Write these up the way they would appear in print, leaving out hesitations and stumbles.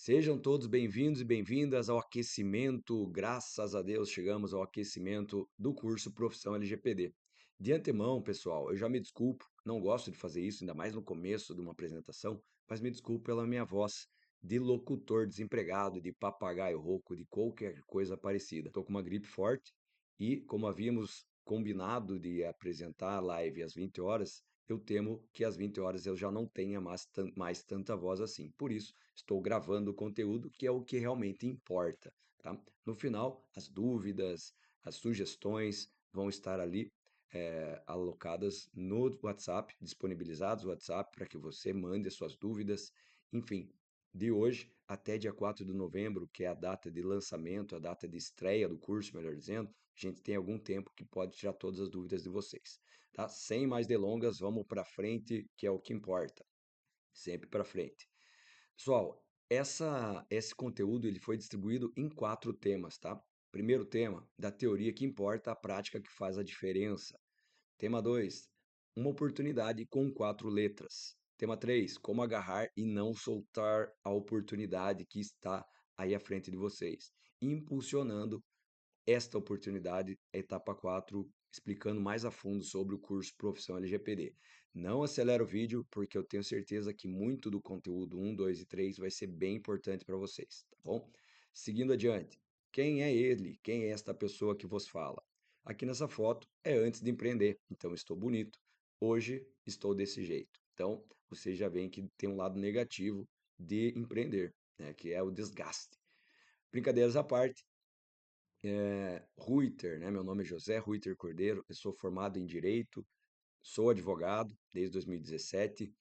Sejam todos bem-vindos e bem-vindas ao aquecimento. Graças a Deus chegamos ao aquecimento do curso Profissão LGPD. De antemão, pessoal, eu já me desculpo, não gosto de fazer isso, ainda mais no começo de uma apresentação, mas me desculpo pela minha voz de locutor desempregado, de papagaio rouco, de qualquer coisa parecida. Estou com uma gripe forte e, como havíamos combinado de apresentar a live às 20 horas, eu temo que às 20 horas eu já não tenha mais tanta voz assim. Por isso, estou gravando o conteúdo, que é o que realmente importa, tá? No final, as dúvidas, as sugestões vão estar ali alocadas no WhatsApp, disponibilizados no WhatsApp para que você mande as suas dúvidas. Enfim, de hoje até dia 4 de novembro, que é a data de lançamento, a data de estreia do curso, melhor dizendo, a gente tem algum tempo que pode tirar todas as dúvidas de vocês, tá? Sem mais delongas, vamos para frente, que é o que importa. Sempre para frente. Pessoal, esse conteúdo ele foi distribuído em 4 temas, tá? Primeiro tema, da teoria que importa, a prática que faz a diferença. Tema 2, uma oportunidade com 4 letras. Tema 3, como agarrar e não soltar a oportunidade que está aí à frente de vocês. Impulsionando esta oportunidade, etapa 4, explicando mais a fundo sobre o curso Profissão LGPD. Não acelera o vídeo, porque eu tenho certeza que muito do conteúdo 1, 2 e 3 vai ser bem importante para vocês, tá bom? Seguindo adiante, quem é ele? Quem é esta pessoa que vos fala? Aqui nessa foto é antes de empreender, então estou bonito. Hoje estou desse jeito. Então, vocês já veem que tem um lado negativo de empreender, né, que é o desgaste. Brincadeiras à parte, Ruiter, né? Meu nome é José Ruiter Cordeiro, eu sou formado em Direito, sou advogado desde 2017,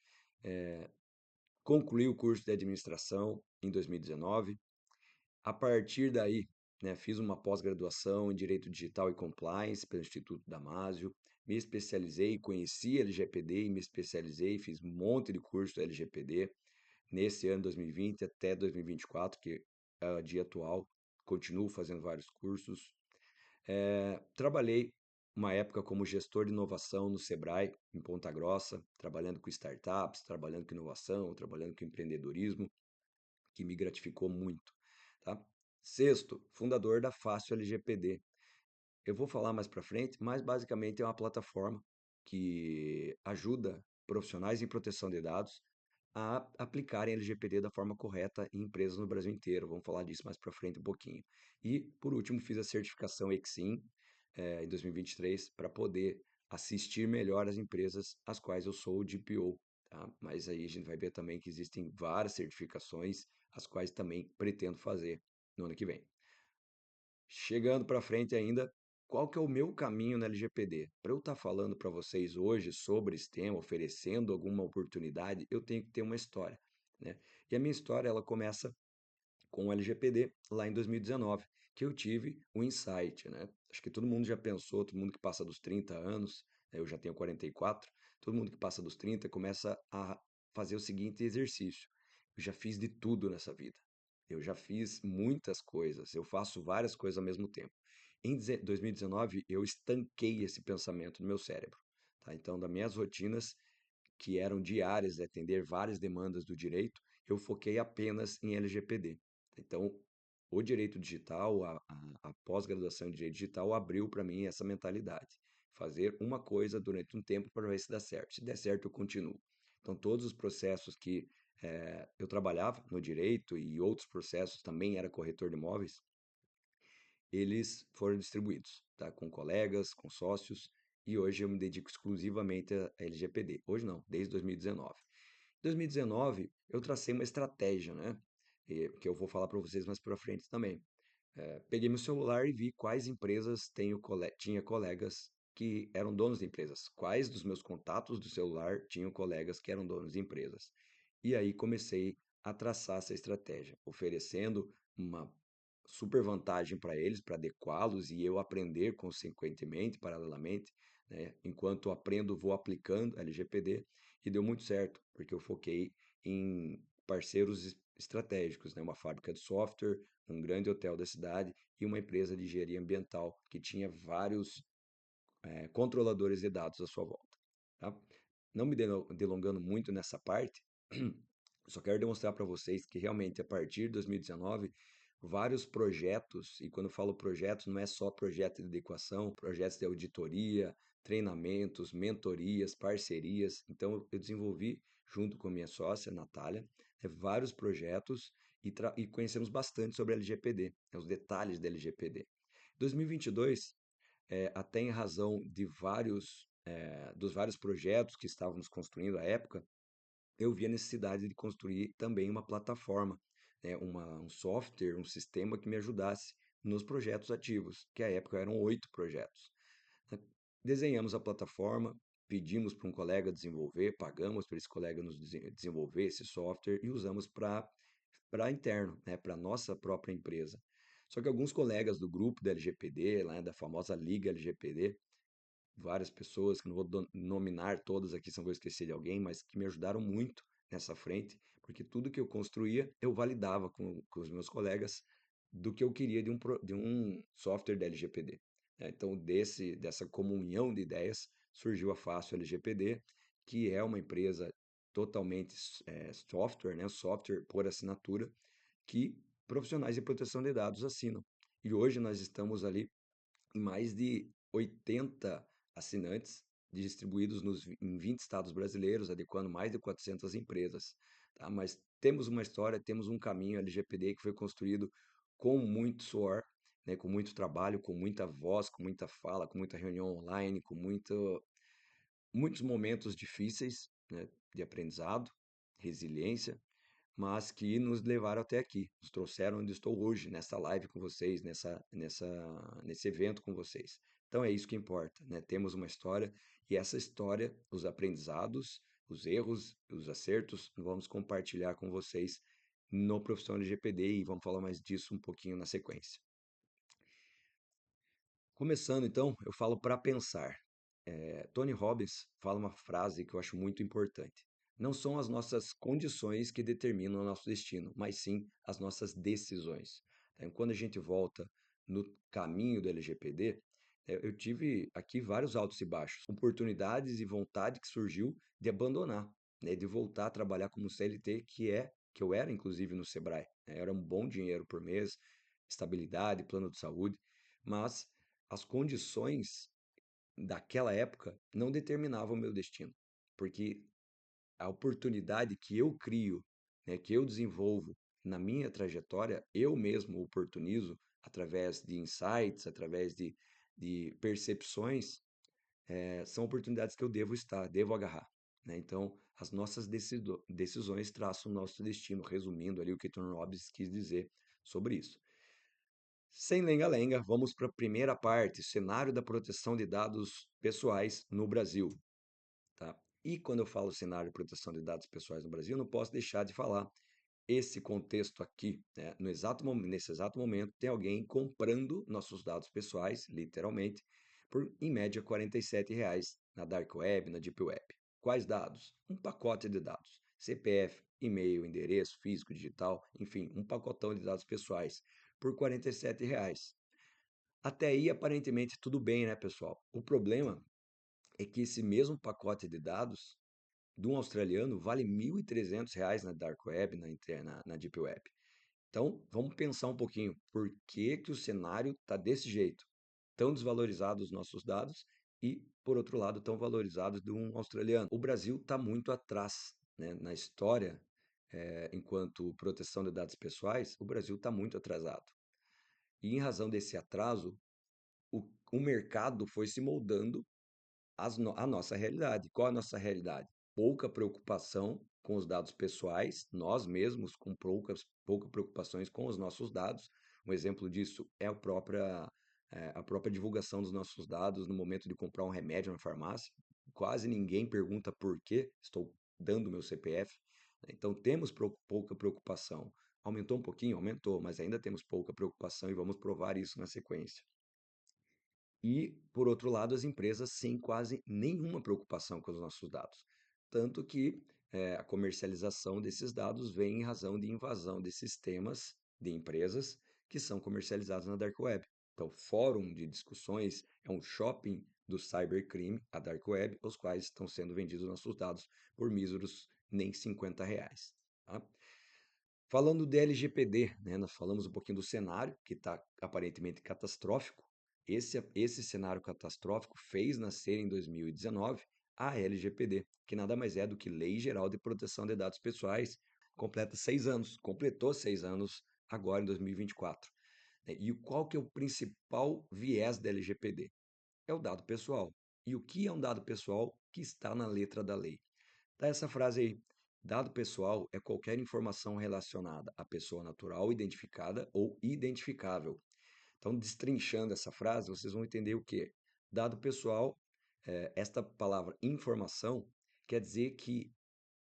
concluí o curso de Administração em 2019. A partir daí, né, fiz uma pós-graduação em Direito Digital e Compliance pelo Instituto Damásio, me especializei, conheci LGPD e me especializei, fiz um monte de curso LGPD nesse ano 2020 até 2024, que é o dia atual, continuo fazendo vários cursos. Trabalhei uma época como gestor de inovação no Sebrae, em Ponta Grossa, trabalhando com startups, trabalhando com inovação, trabalhando com empreendedorismo, que me gratificou muito, tá? Sexto, fundador da Fácil LGPD. Eu vou falar mais para frente, mas basicamente é uma plataforma que ajuda profissionais em proteção de dados a aplicarem LGPD da forma correta em empresas no Brasil inteiro. Vamos falar disso mais para frente um pouquinho. E, por último, fiz a certificação Exim em 2023 para poder assistir melhor as empresas às quais eu sou o DPO. Tá? Mas aí a gente vai ver também que existem várias certificações, as quais também pretendo fazer no ano que vem. Chegando para frente ainda, qual que é o meu caminho na LGPD? Para eu estar falando para vocês hoje sobre esse tema, oferecendo alguma oportunidade, eu tenho que ter uma história, né? E a minha história ela começa com o LGPD lá em 2019, que eu tive o insight, né? Acho que todo mundo já pensou, todo mundo que passa dos 30 anos, né, eu já tenho 44, todo mundo que passa dos 30 começa a fazer o seguinte exercício. Eu já fiz de tudo nessa vida. Eu já fiz muitas coisas, eu faço várias coisas ao mesmo tempo. Em 2019, eu estanquei esse pensamento no meu cérebro, tá? Então, das minhas rotinas, que eram diárias de atender várias demandas do direito, eu foquei apenas em LGPD. Então, o direito digital, a pós-graduação em direito digital abriu para mim essa mentalidade. Fazer uma coisa durante um tempo para ver se dá certo. Se der certo, eu continuo. Então, todos os processos que eu trabalhava no direito e outros processos também era corretor de imóveis, eles foram distribuídos, tá? Com colegas, com sócios, e hoje eu me dedico exclusivamente a LGPD. Hoje não, desde 2019. Em 2019, eu tracei uma estratégia, né? Que eu vou falar para vocês mais para frente também. Peguei meu celular e vi quais empresas tinha colegas que eram donos de empresas. Quais dos meus contatos do celular tinham colegas que eram donos de empresas. E aí comecei a traçar essa estratégia, oferecendo uma super vantagem para eles, para adequá-los e eu aprender consequentemente, paralelamente, né? Enquanto aprendo, vou aplicando LGPD e deu muito certo, porque eu foquei em parceiros estratégicos, né? Uma fábrica de software, um grande hotel da cidade e uma empresa de engenharia ambiental que tinha vários controladores de dados à sua volta, tá? Não me delongando muito nessa parte, Só quero demonstrar para vocês que realmente a partir de 2019, vários projetos, e quando eu falo projetos, não é só projeto de adequação, projetos de auditoria, treinamentos, mentorias, parcerias. Então eu desenvolvi junto com a minha sócia, Natália, vários projetos e conhecemos bastante sobre LGPD, os detalhes da LGPD. 2022, até em razão de dos vários projetos que estávamos construindo à época, eu vi a necessidade de construir também uma plataforma, né, um software, um sistema que me ajudasse nos projetos ativos, que à época eram 8 projetos. Né. Desenhamos a plataforma, pedimos para um colega desenvolver, pagamos para esse colega nos desenvolver esse software e usamos para interno, né, para nossa própria empresa. Só que alguns colegas do grupo da LGPD, lá da famosa Liga LGPD, várias pessoas, que não vou nominar todas aqui, se não vou esquecer de alguém, mas que me ajudaram muito nessa frente, porque tudo que eu construía, eu validava com os meus colegas do que eu queria de um software da LGPD. Né? Então, dessa comunhão de ideias, surgiu a Fácil LGPD, que é uma empresa totalmente software, né? Software por assinatura, que profissionais de proteção de dados assinam. E hoje nós estamos ali em mais de 80 assinantes distribuídos em 20 estados brasileiros, adequando mais de 400 empresas. Tá? Mas temos uma história, temos um caminho LGPD que foi construído com muito suor, né, com muito trabalho, com muita voz, com muita fala, com muita reunião online, muitos momentos difíceis, né, de aprendizado, resiliência, mas que nos levaram até aqui, nos trouxeram onde estou hoje, nessa live com vocês, nesse evento com vocês. Então é isso que importa, né? Temos uma história e essa história, os aprendizados, os erros, os acertos, vamos compartilhar com vocês no Profissão LGPD e vamos falar mais disso um pouquinho na sequência. Começando então, eu falo para pensar. Tony Robbins fala uma frase que eu acho muito importante. Não são as nossas condições que determinam o nosso destino, mas sim as nossas decisões. Então, quando a gente volta no caminho do LGPD, eu tive aqui vários altos e baixos, oportunidades e vontade que surgiu de abandonar, né, de voltar a trabalhar como CLT, que eu era inclusive no Sebrae, né, era um bom dinheiro por mês, estabilidade, plano de saúde, mas as condições daquela época não determinavam o meu destino, porque a oportunidade que eu crio, né, que eu desenvolvo na minha trajetória, eu mesmo oportunizo através de insights, através de percepções, são oportunidades que eu devo agarrar. Né? Então, as nossas decisões traçam o nosso destino, resumindo ali o que Tony Robbins quis dizer sobre isso. Sem lenga-lenga, vamos para a primeira parte, cenário da proteção de dados pessoais no Brasil. Tá? E quando eu falo cenário de proteção de dados pessoais no Brasil, não posso deixar de falar esse contexto aqui, né? Nesse exato momento, tem alguém comprando nossos dados pessoais, literalmente, por em média R$ 47 na Dark Web, na Deep Web. Quais dados? Um pacote de dados. CPF, e-mail, endereço físico, digital, enfim, um pacotão de dados pessoais por R$ 47. Até aí, aparentemente, tudo bem, né, pessoal? O problema é que esse mesmo pacote de dados de um australiano vale R$ 1.300 na Dark Web, na Deep Web. Então, vamos pensar um pouquinho, por que que o cenário está desse jeito? Tão desvalorizados os nossos dados e, por outro lado, tão valorizados de um australiano. O Brasil está muito atrás, né, na história, enquanto proteção de dados pessoais, o Brasil está muito atrasado. E em razão desse atraso, o mercado foi se moldando a nossa realidade. Qual é a nossa realidade? Pouca preocupação com os dados pessoais, nós mesmos com poucas preocupações com os nossos dados. Um exemplo disso é a própria divulgação dos nossos dados no momento de comprar um remédio na farmácia. Quase ninguém pergunta por que estou dando meu CPF. Então temos pouca preocupação. Aumentou um pouquinho? Aumentou, mas ainda temos pouca preocupação e vamos provar isso na sequência. E, por outro lado, as empresas sem quase nenhuma preocupação com os nossos dados. Tanto que a comercialização desses dados vem em razão de invasão de sistemas de empresas que são comercializados na Dark Web. Então, fórum de discussões é um shopping do cybercrime, a Dark Web, os quais estão sendo vendidos nossos dados por míseros nem R$ 50. tá? Falando de LGPD, né, nós falamos um pouquinho do cenário, que está aparentemente catastrófico. Esse cenário catastrófico fez nascer em 2019 a LGPD, que nada mais é do que Lei Geral de Proteção de Dados Pessoais, completa 6 anos, completou 6 anos agora em 2024. E qual que é o principal viés da LGPD? É o dado pessoal. E o que é um dado pessoal que está na letra da lei? Tá essa frase aí. Dado pessoal é qualquer informação relacionada à pessoa natural identificada ou identificável. Então, destrinchando essa frase, vocês vão entender o que? Dado pessoal, esta palavra informação quer dizer que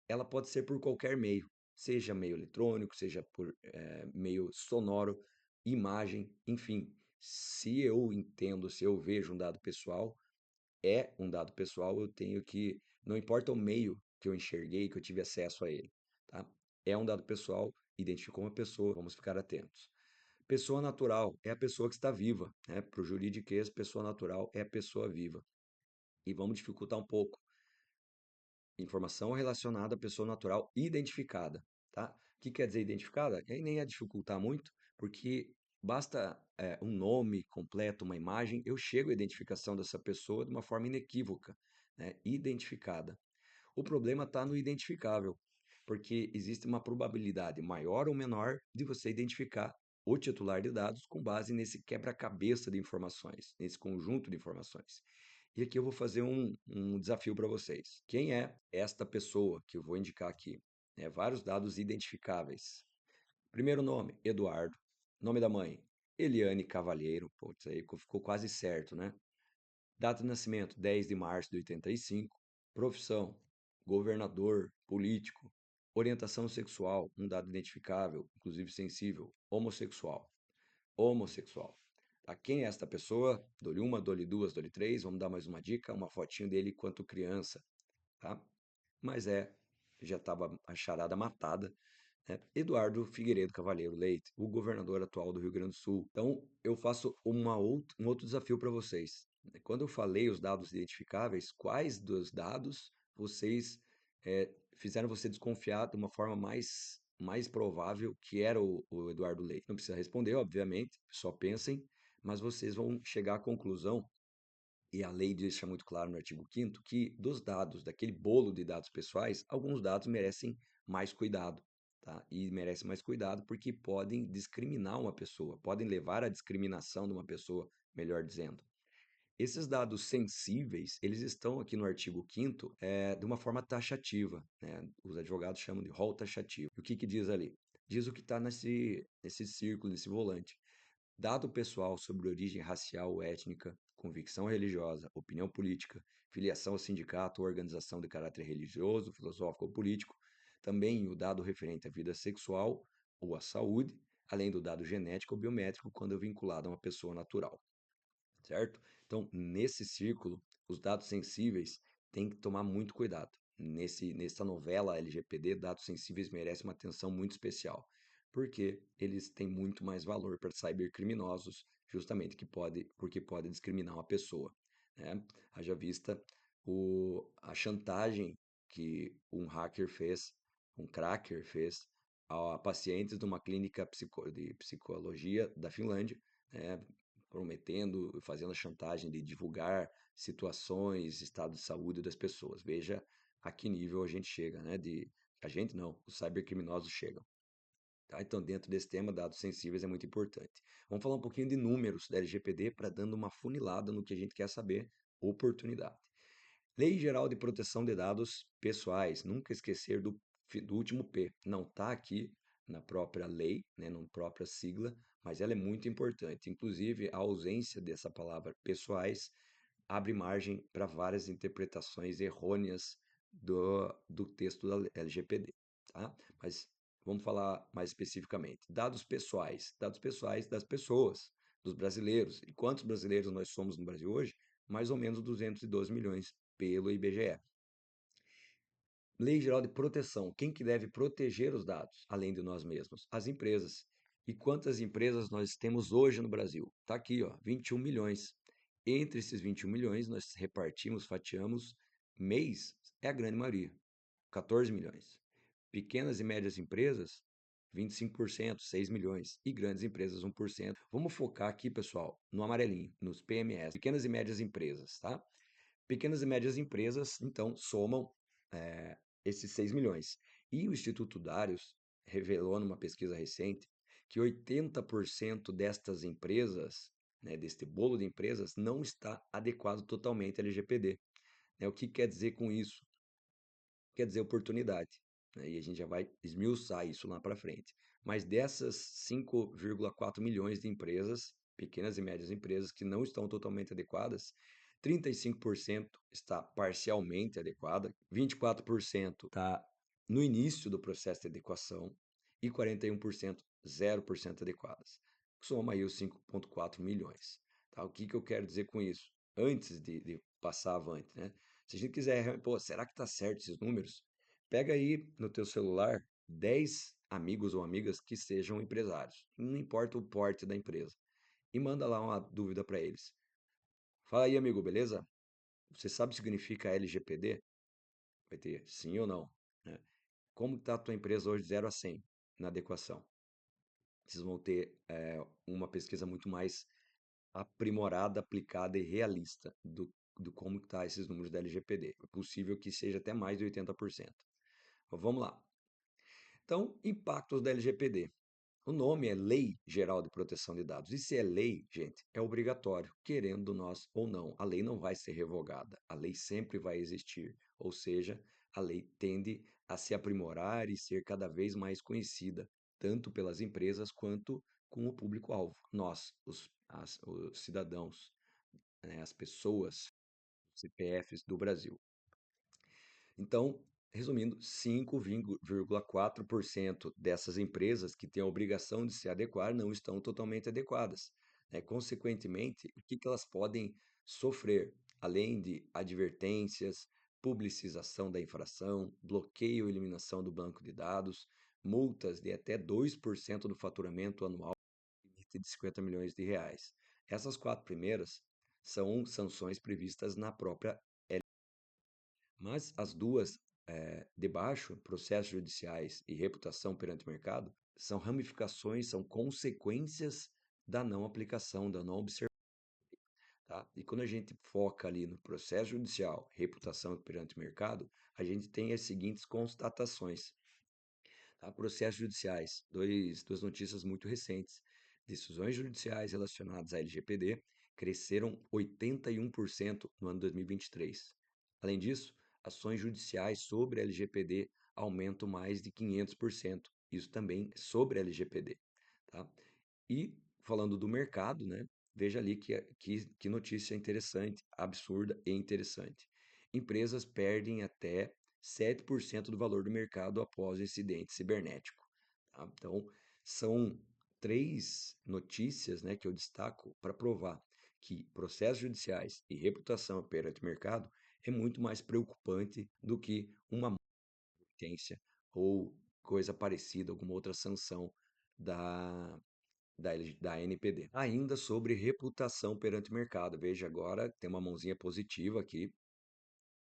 ela pode ser por qualquer meio, seja meio eletrônico, seja por meio sonoro, imagem, enfim. Se eu entendo, se eu vejo um dado pessoal, é um dado pessoal, eu tenho que, não importa o meio que eu enxerguei, que eu tive acesso a ele, tá? É um dado pessoal, identificou uma pessoa, vamos ficar atentos. Pessoa natural é a pessoa que está viva, né? Para o juridiquês, pessoa natural é a pessoa viva. E vamos dificultar um pouco. Informação relacionada à pessoa natural identificada, tá? O que quer dizer identificada? E aí nem é dificultar muito, porque basta um nome completo, uma imagem, eu chego à identificação dessa pessoa de uma forma inequívoca, né? Identificada. O problema está no identificável, porque existe uma probabilidade maior ou menor de você identificar o titular de dados com base nesse quebra-cabeça de informações, nesse conjunto de informações. E aqui eu vou fazer um desafio para vocês. Quem é esta pessoa que eu vou indicar aqui? Vários dados identificáveis. Primeiro nome, Eduardo. Nome da mãe, Eliane Cavalheiro. Putz, aí ficou quase certo, né? Data de nascimento, 10 de março de 85. Profissão, governador, político. Orientação sexual, um dado identificável, inclusive sensível, homossexual. Homossexual. Tá? Quem é esta pessoa? Dou-lhe uma, dou-lhe duas, dou-lhe três. Vamos dar mais uma dica, uma fotinho dele quanto criança, tá? Mas já estava a charada matada, né? Eduardo Figueiredo Cavalheiro Leite, o governador atual do Rio Grande do Sul. Então, eu faço um outro desafio para vocês. Quando eu falei os dados identificáveis, quais dos dados vocês fizeram você desconfiar de uma forma mais provável que era o Eduardo Leite? Não precisa responder, obviamente, só pensem, mas vocês vão chegar à conclusão, e a lei deixa muito claro no artigo 5º, que dos dados, daquele bolo de dados pessoais, alguns dados merecem mais cuidado, tá? E merecem mais cuidado porque podem discriminar uma pessoa, podem levar à discriminação de uma pessoa, melhor dizendo. Esses dados sensíveis, eles estão aqui no artigo 5º de uma forma taxativa, né? Os advogados chamam de rol taxativo. E o que diz ali? Diz o que está nesse círculo, nesse volante. Dado pessoal sobre origem racial ou étnica, convicção religiosa, opinião política, filiação ao sindicato ou organização de caráter religioso, filosófico ou político, também o dado referente à vida sexual ou à saúde, além do dado genético ou biométrico quando vinculado a uma pessoa natural, certo? Então, nesse círculo, os dados sensíveis têm que tomar muito cuidado. Nessa novela LGPD, dados sensíveis merecem uma atenção muito especial, porque eles têm muito mais valor para cybercriminosos, justamente porque pode discriminar uma pessoa, né? Haja vista a chantagem que um hacker fez, um cracker fez a pacientes de uma clínica de psicologia da Finlândia, né, prometendo, fazendo a chantagem de divulgar situações, estado de saúde das pessoas. Veja a que nível a gente chega, né? A gente não, os cybercriminosos chegam. Tá? Então, dentro desse tema, dados sensíveis é muito importante. Vamos falar um pouquinho de números da LGPD para dando uma funilada no que a gente quer saber, oportunidade. Lei Geral de Proteção de Dados Pessoais, nunca esquecer do último P. Não está aqui na própria lei, né, na própria sigla, mas ela é muito importante. Inclusive, a ausência dessa palavra pessoais abre margem para várias interpretações errôneas do texto da LGPD. Tá? Mas vamos falar mais especificamente. Dados pessoais das pessoas, dos brasileiros. E quantos brasileiros nós somos no Brasil hoje? Mais ou menos 212 milhões pelo IBGE. Lei Geral de Proteção. Quem que deve proteger os dados, além de nós mesmos? As empresas. E quantas empresas nós temos hoje no Brasil? Está aqui, ó, 21 milhões. Entre esses 21 milhões, nós repartimos, fatiamos, MEIs é a grande maioria, 14 milhões. Pequenas e médias empresas, 25%, 6 milhões. E grandes empresas, 1%. Vamos focar aqui, pessoal, no amarelinho, nos PMS, pequenas e médias empresas, tá? Pequenas e médias empresas, então, somam esses 6 milhões. E o Instituto Darius revelou numa pesquisa recente que 80% destas empresas, né, deste bolo de empresas, não está adequado totalmente à LGPD. Né? O que quer dizer com isso? Quer dizer oportunidade. Né? E a gente já vai esmiuçar isso lá para frente. Mas dessas 5,4 milhões de empresas, pequenas e médias empresas, que não estão totalmente adequadas, 35% está parcialmente adequada, 24% está no início do processo de adequação e 41% 0% adequadas. Soma aí os 5,4 milhões. Tá? O que eu quero dizer com isso? Antes de passar avante, né? Se a gente quiser, pô, será que está certo esses números? Pega aí no teu celular 10 amigos ou amigas que sejam empresários, não importa o porte da empresa, e manda lá uma dúvida para eles. Fala aí, amigo, beleza? Você sabe o que significa LGPD? Vai ter sim ou não, né? Como está a tua empresa hoje de 0 a 100 na adequação? Vocês vão ter uma pesquisa muito mais aprimorada, aplicada e realista do como está esses números da LGPD. É possível que seja até mais de 80%. Mas vamos lá. Então, impactos da LGPD. O nome é Lei Geral de Proteção de Dados. E se é lei, gente, é obrigatório, querendo nós ou não. A lei não vai ser revogada. A lei sempre vai existir. Ou seja, a lei tende a se aprimorar e ser cada vez mais conhecida, tanto pelas empresas quanto com o público-alvo. Nós, os cidadãos, né, as pessoas, CPFs do Brasil. Então, resumindo, 5,4% dessas empresas que têm a obrigação de se adequar não estão totalmente adequadas. Né? Consequentemente, o que elas podem sofrer? Além de advertências, publicização da infração, bloqueio ou eliminação do banco de dados, multas de até 2% do faturamento anual, limite de 50 milhões de reais. Essas quatro primeiras são sanções previstas na própria. Mas as duas de baixo, processos judiciais e reputação perante o mercado, são ramificações, são consequências da não aplicação, da não observação. Tá? E quando a gente foca ali no processo judicial, reputação perante o mercado, a gente tem as seguintes constatações. Tá? Processos judiciais, duas notícias muito recentes. Decisões judiciais relacionadas à LGPD cresceram 81% no ano 2023. Além disso, ações judiciais sobre a LGPD aumentam mais de 500%. Isso também sobre a LGPD. Tá? E falando do mercado, né? Veja ali que notícia interessante, absurda e interessante. Empresas perdem até 7% do valor do mercado após o incidente cibernético. Tá? Então, são três notícias, né, que eu destaco para provar que processos judiciais e reputação perante o mercado é muito mais preocupante do que uma advertência ou coisa parecida, alguma outra sanção da, da NPD. Ainda sobre reputação perante o mercado. Veja agora, tem uma mãozinha positiva aqui,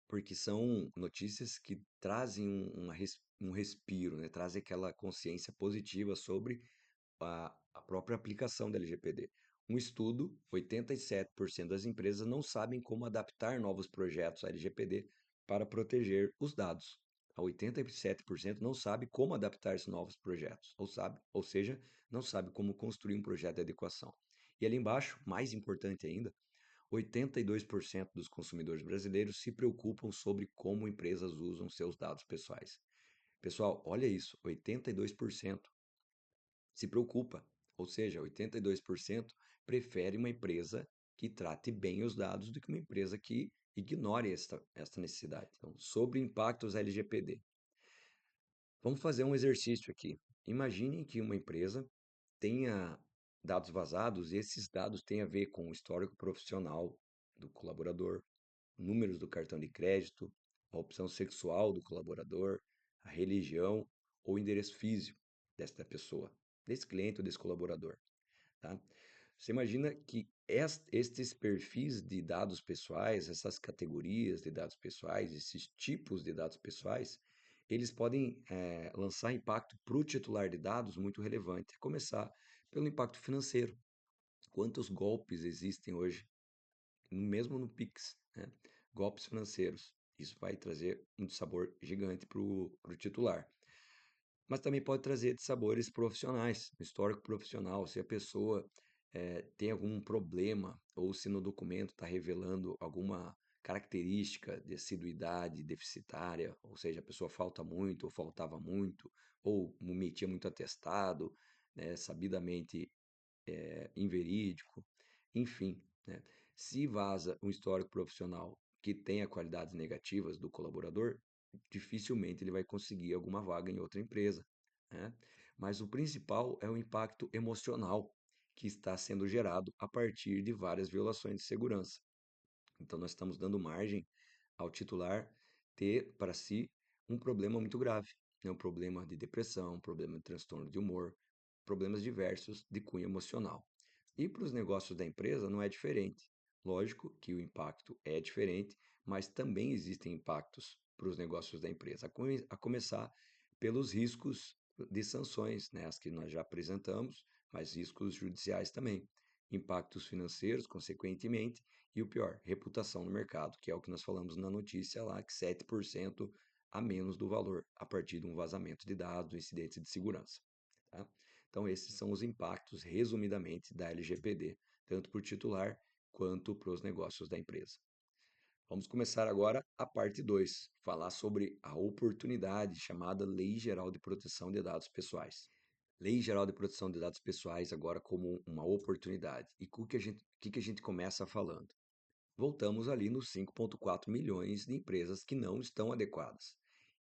porque são notícias que trazem um respiro, né? Trazem aquela consciência positiva sobre a própria aplicação da LGPD. Um estudo, 87% das empresas não sabem como adaptar novos projetos à LGPD para proteger os dados. A 87% não sabe como adaptar esses novos projetos, ou seja, não sabe como construir um projeto de adequação. E ali embaixo, mais importante ainda, 82% dos consumidores brasileiros se preocupam sobre como empresas usam seus dados pessoais. Pessoal, olha isso, 82% se preocupa, ou seja, 82% prefere uma empresa que trate bem os dados do que uma empresa que ignore esta necessidade. Então, sobre impactos LGPD. Vamos fazer um exercício aqui. Imagine que uma empresa tenha dados vazados e esses dados têm a ver com o histórico profissional do colaborador, números do cartão de crédito, a opção sexual do colaborador, a religião ou o endereço físico desta pessoa, desse cliente ou desse colaborador. Tá? Você imagina que estes perfis de dados pessoais, essas categorias de dados pessoais, esses tipos de dados pessoais, eles podem lançar impacto para o titular de dados muito relevante, a começar pelo impacto financeiro. Quantos golpes existem hoje, mesmo no Pix, né? Golpes financeiros. Isso vai trazer um sabor gigante para o titular. Mas também pode trazer de sabores profissionais, histórico profissional, se a pessoa tem algum problema ou se no documento está revelando alguma característica de assiduidade deficitária, ou seja, a pessoa falta muito ou faltava muito, ou omitia muito atestado, né, sabidamente inverídico, enfim, né? Se vaza um histórico profissional que tenha qualidades negativas do colaborador, dificilmente ele vai conseguir alguma vaga em outra empresa, né? Mas o principal é o impacto emocional que está sendo gerado a partir de várias violações de segurança. Então, nós estamos dando margem ao titular ter para si um problema muito grave, né? Um problema de depressão, um problema de transtorno de humor, problemas diversos de cunho emocional. E para os negócios da empresa não é diferente. Lógico que o impacto é diferente, mas também existem impactos para os negócios da empresa, a começar pelos riscos de sanções, né, as que nós já apresentamos, mas riscos judiciais também, impactos financeiros, consequentemente, e o pior, reputação no mercado, que é o que nós falamos na notícia lá, que 7% a menos do valor a partir de um vazamento de dados, um incidente de segurança. Tá? Então, esses são os impactos, resumidamente, da LGPD, tanto para o titular quanto para os negócios da empresa. Vamos começar agora a parte 2, falar sobre a oportunidade chamada Lei Geral de Proteção de Dados Pessoais. Lei Geral de Proteção de Dados Pessoais agora como uma oportunidade. E o que a gente começa falando? Voltamos ali nos 5,4 milhões de empresas que não estão adequadas.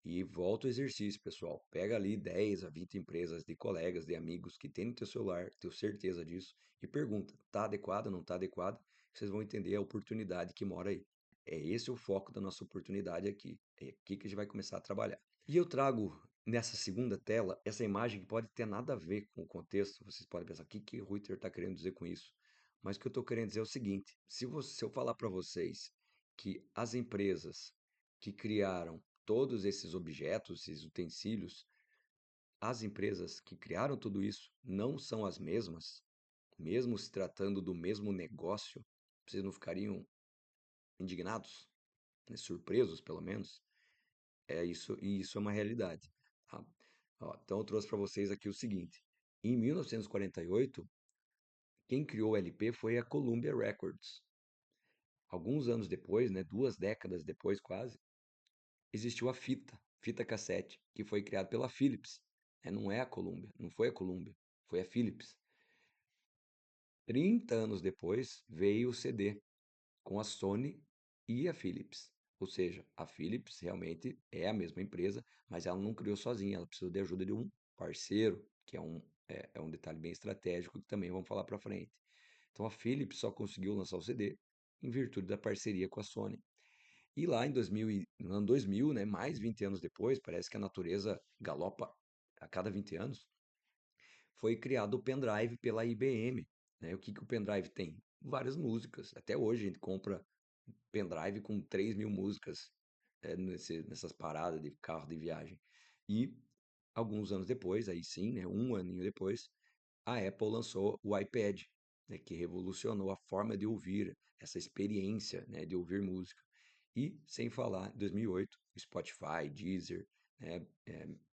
E volta o exercício, pessoal. Pega ali 10 a 20 empresas de colegas, de amigos que tem no teu celular, tenho certeza disso, e pergunta, está adequada, não está adequada? Vocês vão entender a oportunidade que mora aí. É esse o foco da nossa oportunidade aqui. É aqui que a gente vai começar a trabalhar. E eu trago nessa segunda tela essa imagem que pode ter nada a ver com o contexto. Vocês podem pensar, o que o Reuter está querendo dizer com isso? Mas o que eu estou querendo dizer é o seguinte: se eu falar para vocês que as empresas que criaram todos esses objetos, esses utensílios, as empresas que criaram tudo isso não são as mesmas, mesmo se tratando do mesmo negócio, vocês não ficariam indignados, né? Surpresos, pelo menos? É isso, e isso é uma realidade. Tá? Ó, então eu trouxe para vocês aqui o seguinte: em 1948, quem criou o LP foi a Columbia Records. Alguns anos depois, né, 2 décadas depois quase, existiu a fita cassete, que foi criada pela Philips. Não é a Columbia, não foi a Columbia, foi a Philips. 30 anos depois veio o CD, com a Sony e a Philips. Ou seja, a Philips realmente é a mesma empresa, mas ela não criou sozinha, ela precisou de ajuda de um parceiro, que é um detalhe bem estratégico que também vamos falar para frente. Então a Philips só conseguiu lançar o CD em virtude da parceria com a Sony. E lá em 2000, no ano 2000, né, mais 20 anos depois, parece que a natureza galopa a cada 20 anos, foi criado o pendrive pela IBM. Né? O que, que o pendrive tem? Várias músicas. Até hoje a gente compra pendrive com 3 mil músicas nessas paradas de carro de viagem. E alguns anos depois, aí sim, né, um aninho depois, a Apple lançou o iPad, né, que revolucionou a forma de ouvir, essa experiência, né, de ouvir música. E, sem falar, em 2008, o Spotify, Deezer, né,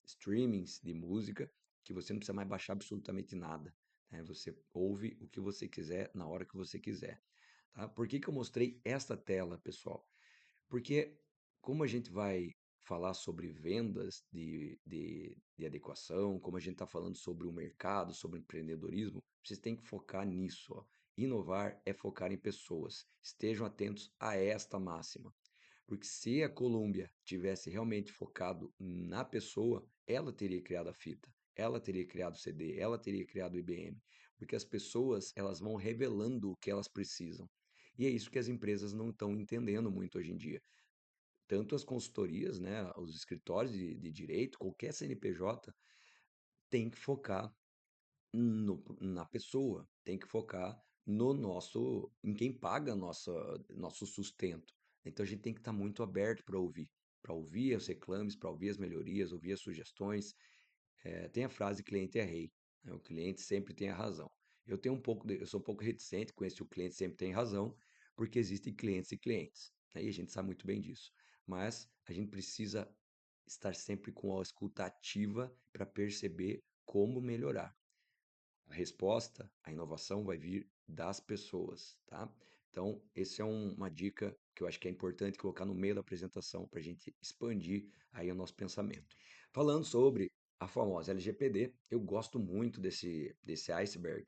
streamings de música, que você não precisa mais baixar absolutamente nada. Né? Você ouve o que você quiser, na hora que você quiser. Tá? Por que, que eu mostrei esta tela, pessoal? Porque como a gente vai falar sobre vendas de adequação, como a gente está falando sobre o mercado, sobre empreendedorismo, vocês têm que focar nisso. Ó. Inovar é focar em pessoas. Estejam atentos a esta máxima. Porque se a Columbia tivesse realmente focado na pessoa, ela teria criado a fita, ela teria criado o CD, ela teria criado o IBM. Porque as pessoas, elas vão revelando o que elas precisam. E é isso que as empresas não estão entendendo muito hoje em dia. Tanto as consultorias, né, os escritórios de direito, qualquer CNPJ, tem que focar na pessoa, tem que focar no nosso, em quem paga nosso sustento. Então a gente tem que estar muito aberto para ouvir. para ouvir os reclames, para ouvir as melhorias, ouvir as sugestões. Tem a frase cliente é rei, né? O cliente sempre tem a razão. Eu sou um pouco reticente com esse o cliente sempre tem razão, porque existem clientes e clientes, né? E a gente sabe muito bem disso. Mas a gente precisa estar sempre com a escuta ativa para perceber como melhorar. A resposta, a inovação vai vir das pessoas, tá? Então, esse é uma dica que eu acho que é importante colocar no meio da apresentação para a gente expandir aí o nosso pensamento. Falando sobre a famosa LGPD, eu gosto muito desse iceberg.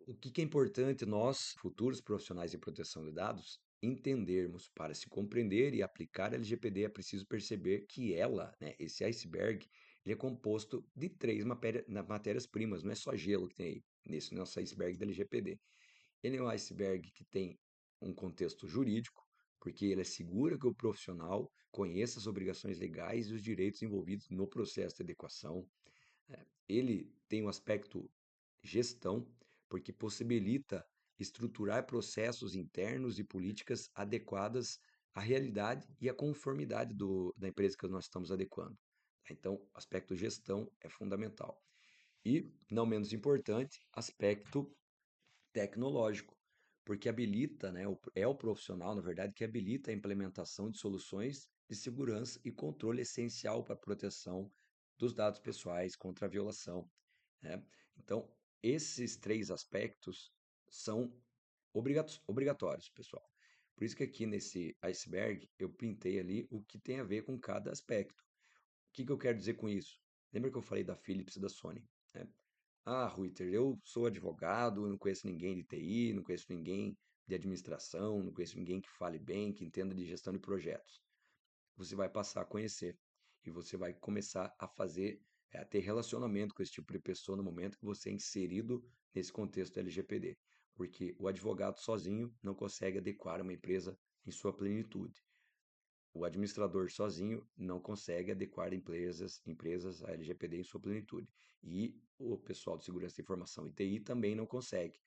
O que é importante nós, futuros profissionais em proteção de dados, entendermos para se compreender e aplicar a LGPD é preciso perceber que ela, né, esse iceberg, ele é composto de três matérias-primas, não é só gelo que tem aí, nesse nosso iceberg da LGPD. Ele é um iceberg que tem um contexto jurídico, porque ele assegura que o profissional conheça as obrigações legais e os direitos envolvidos no processo de adequação. Ele tem um aspecto gestão, porque possibilita estruturar processos internos e políticas adequadas à realidade e à conformidade da empresa que nós estamos adequando. Então, o aspecto gestão é fundamental. E, não menos importante, aspecto tecnológico, porque habilita, né, é o profissional, na verdade, que habilita a implementação de soluções de segurança e controle essencial para a proteção dos dados pessoais contra a violação, né? Então, esses três aspectos são obrigatórios, pessoal. Por isso que aqui nesse iceberg eu pintei ali o que tem a ver com cada aspecto. O que eu quero dizer com isso? Lembra que eu falei da Philips e da Sony, né? Ah, Ruiter, eu sou advogado, não conheço ninguém de TI, não conheço ninguém de administração, não conheço ninguém que fale bem, que entenda de gestão de projetos. Você vai passar a conhecer e você vai começar a fazer, a ter relacionamento com esse tipo de pessoa no momento que você é inserido nesse contexto LGPD. Porque o advogado sozinho não consegue adequar uma empresa em sua plenitude. O administrador sozinho não consegue adequar empresas à LGPD em sua plenitude. E o pessoal de segurança da informação e TI também não consegue,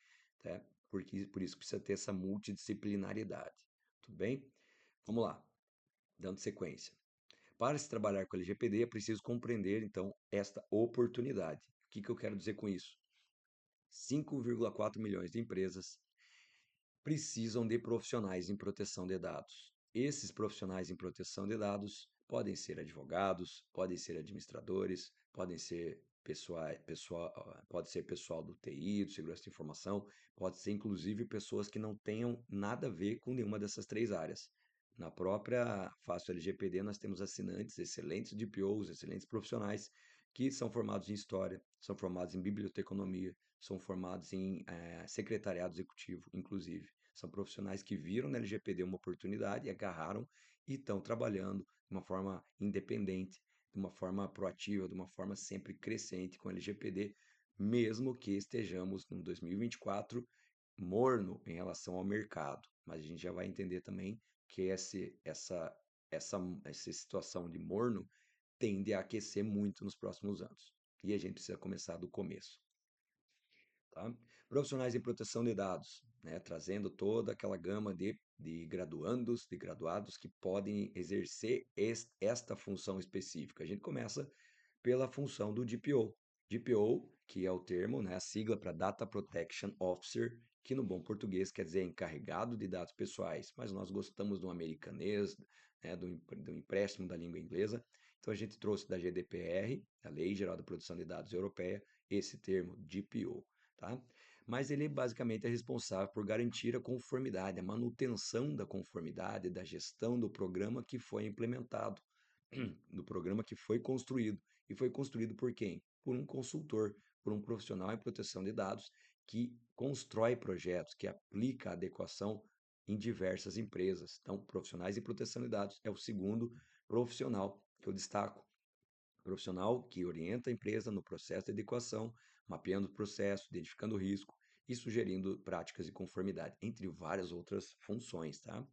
tá? Por isso precisa ter essa multidisciplinaridade. Tudo bem? Vamos lá, dando sequência. Para se trabalhar com a LGPD, é preciso compreender, então, esta oportunidade. O que eu quero dizer com isso? 5,4 milhões de empresas precisam de profissionais em proteção de dados. Esses profissionais em proteção de dados podem ser advogados, podem ser administradores, podem ser pode ser pessoal do TI, do segurança de informação, pode ser inclusive pessoas que não tenham nada a ver com nenhuma dessas três áreas. Na própria Fácil LGPD, nós temos assinantes, excelentes DPOs, excelentes profissionais, que são formados em história, são formados em biblioteconomia, são formados em secretariado executivo, inclusive. São profissionais que viram na LGPD uma oportunidade, agarraram e estão trabalhando de uma forma independente, de uma forma proativa, de uma forma sempre crescente com a LGPD, mesmo que estejamos no 2024 morno em relação ao mercado. Mas a gente já vai entender também que essa situação de morno tende a aquecer muito nos próximos anos. E a gente precisa começar do começo. Tá? Profissionais em proteção de dados, né? Trazendo toda aquela gama de graduandos, de graduados que podem exercer esta função específica. A gente começa pela função do DPO. DPO, que é o termo, né, a sigla para Data Protection Officer, que no bom português quer dizer encarregado de dados pessoais, mas nós gostamos do americanês, né, do empréstimo da língua inglesa. Então a gente trouxe da GDPR, a Lei Geral de Proteção de Dados Europeia, esse termo DPO, tá? Mas ele basicamente é responsável por garantir a conformidade, a manutenção da conformidade, da gestão do programa que foi implementado, do programa que foi construído. E foi construído por quem? Por um consultor, por um profissional em proteção de dados que constrói projetos, que aplica a adequação em diversas empresas. Então, profissionais em proteção de dados é o segundo profissional que eu destaco. Profissional que orienta a empresa no processo de adequação, mapeando o processo, identificando o risco e sugerindo práticas de conformidade, entre várias outras funções, tá?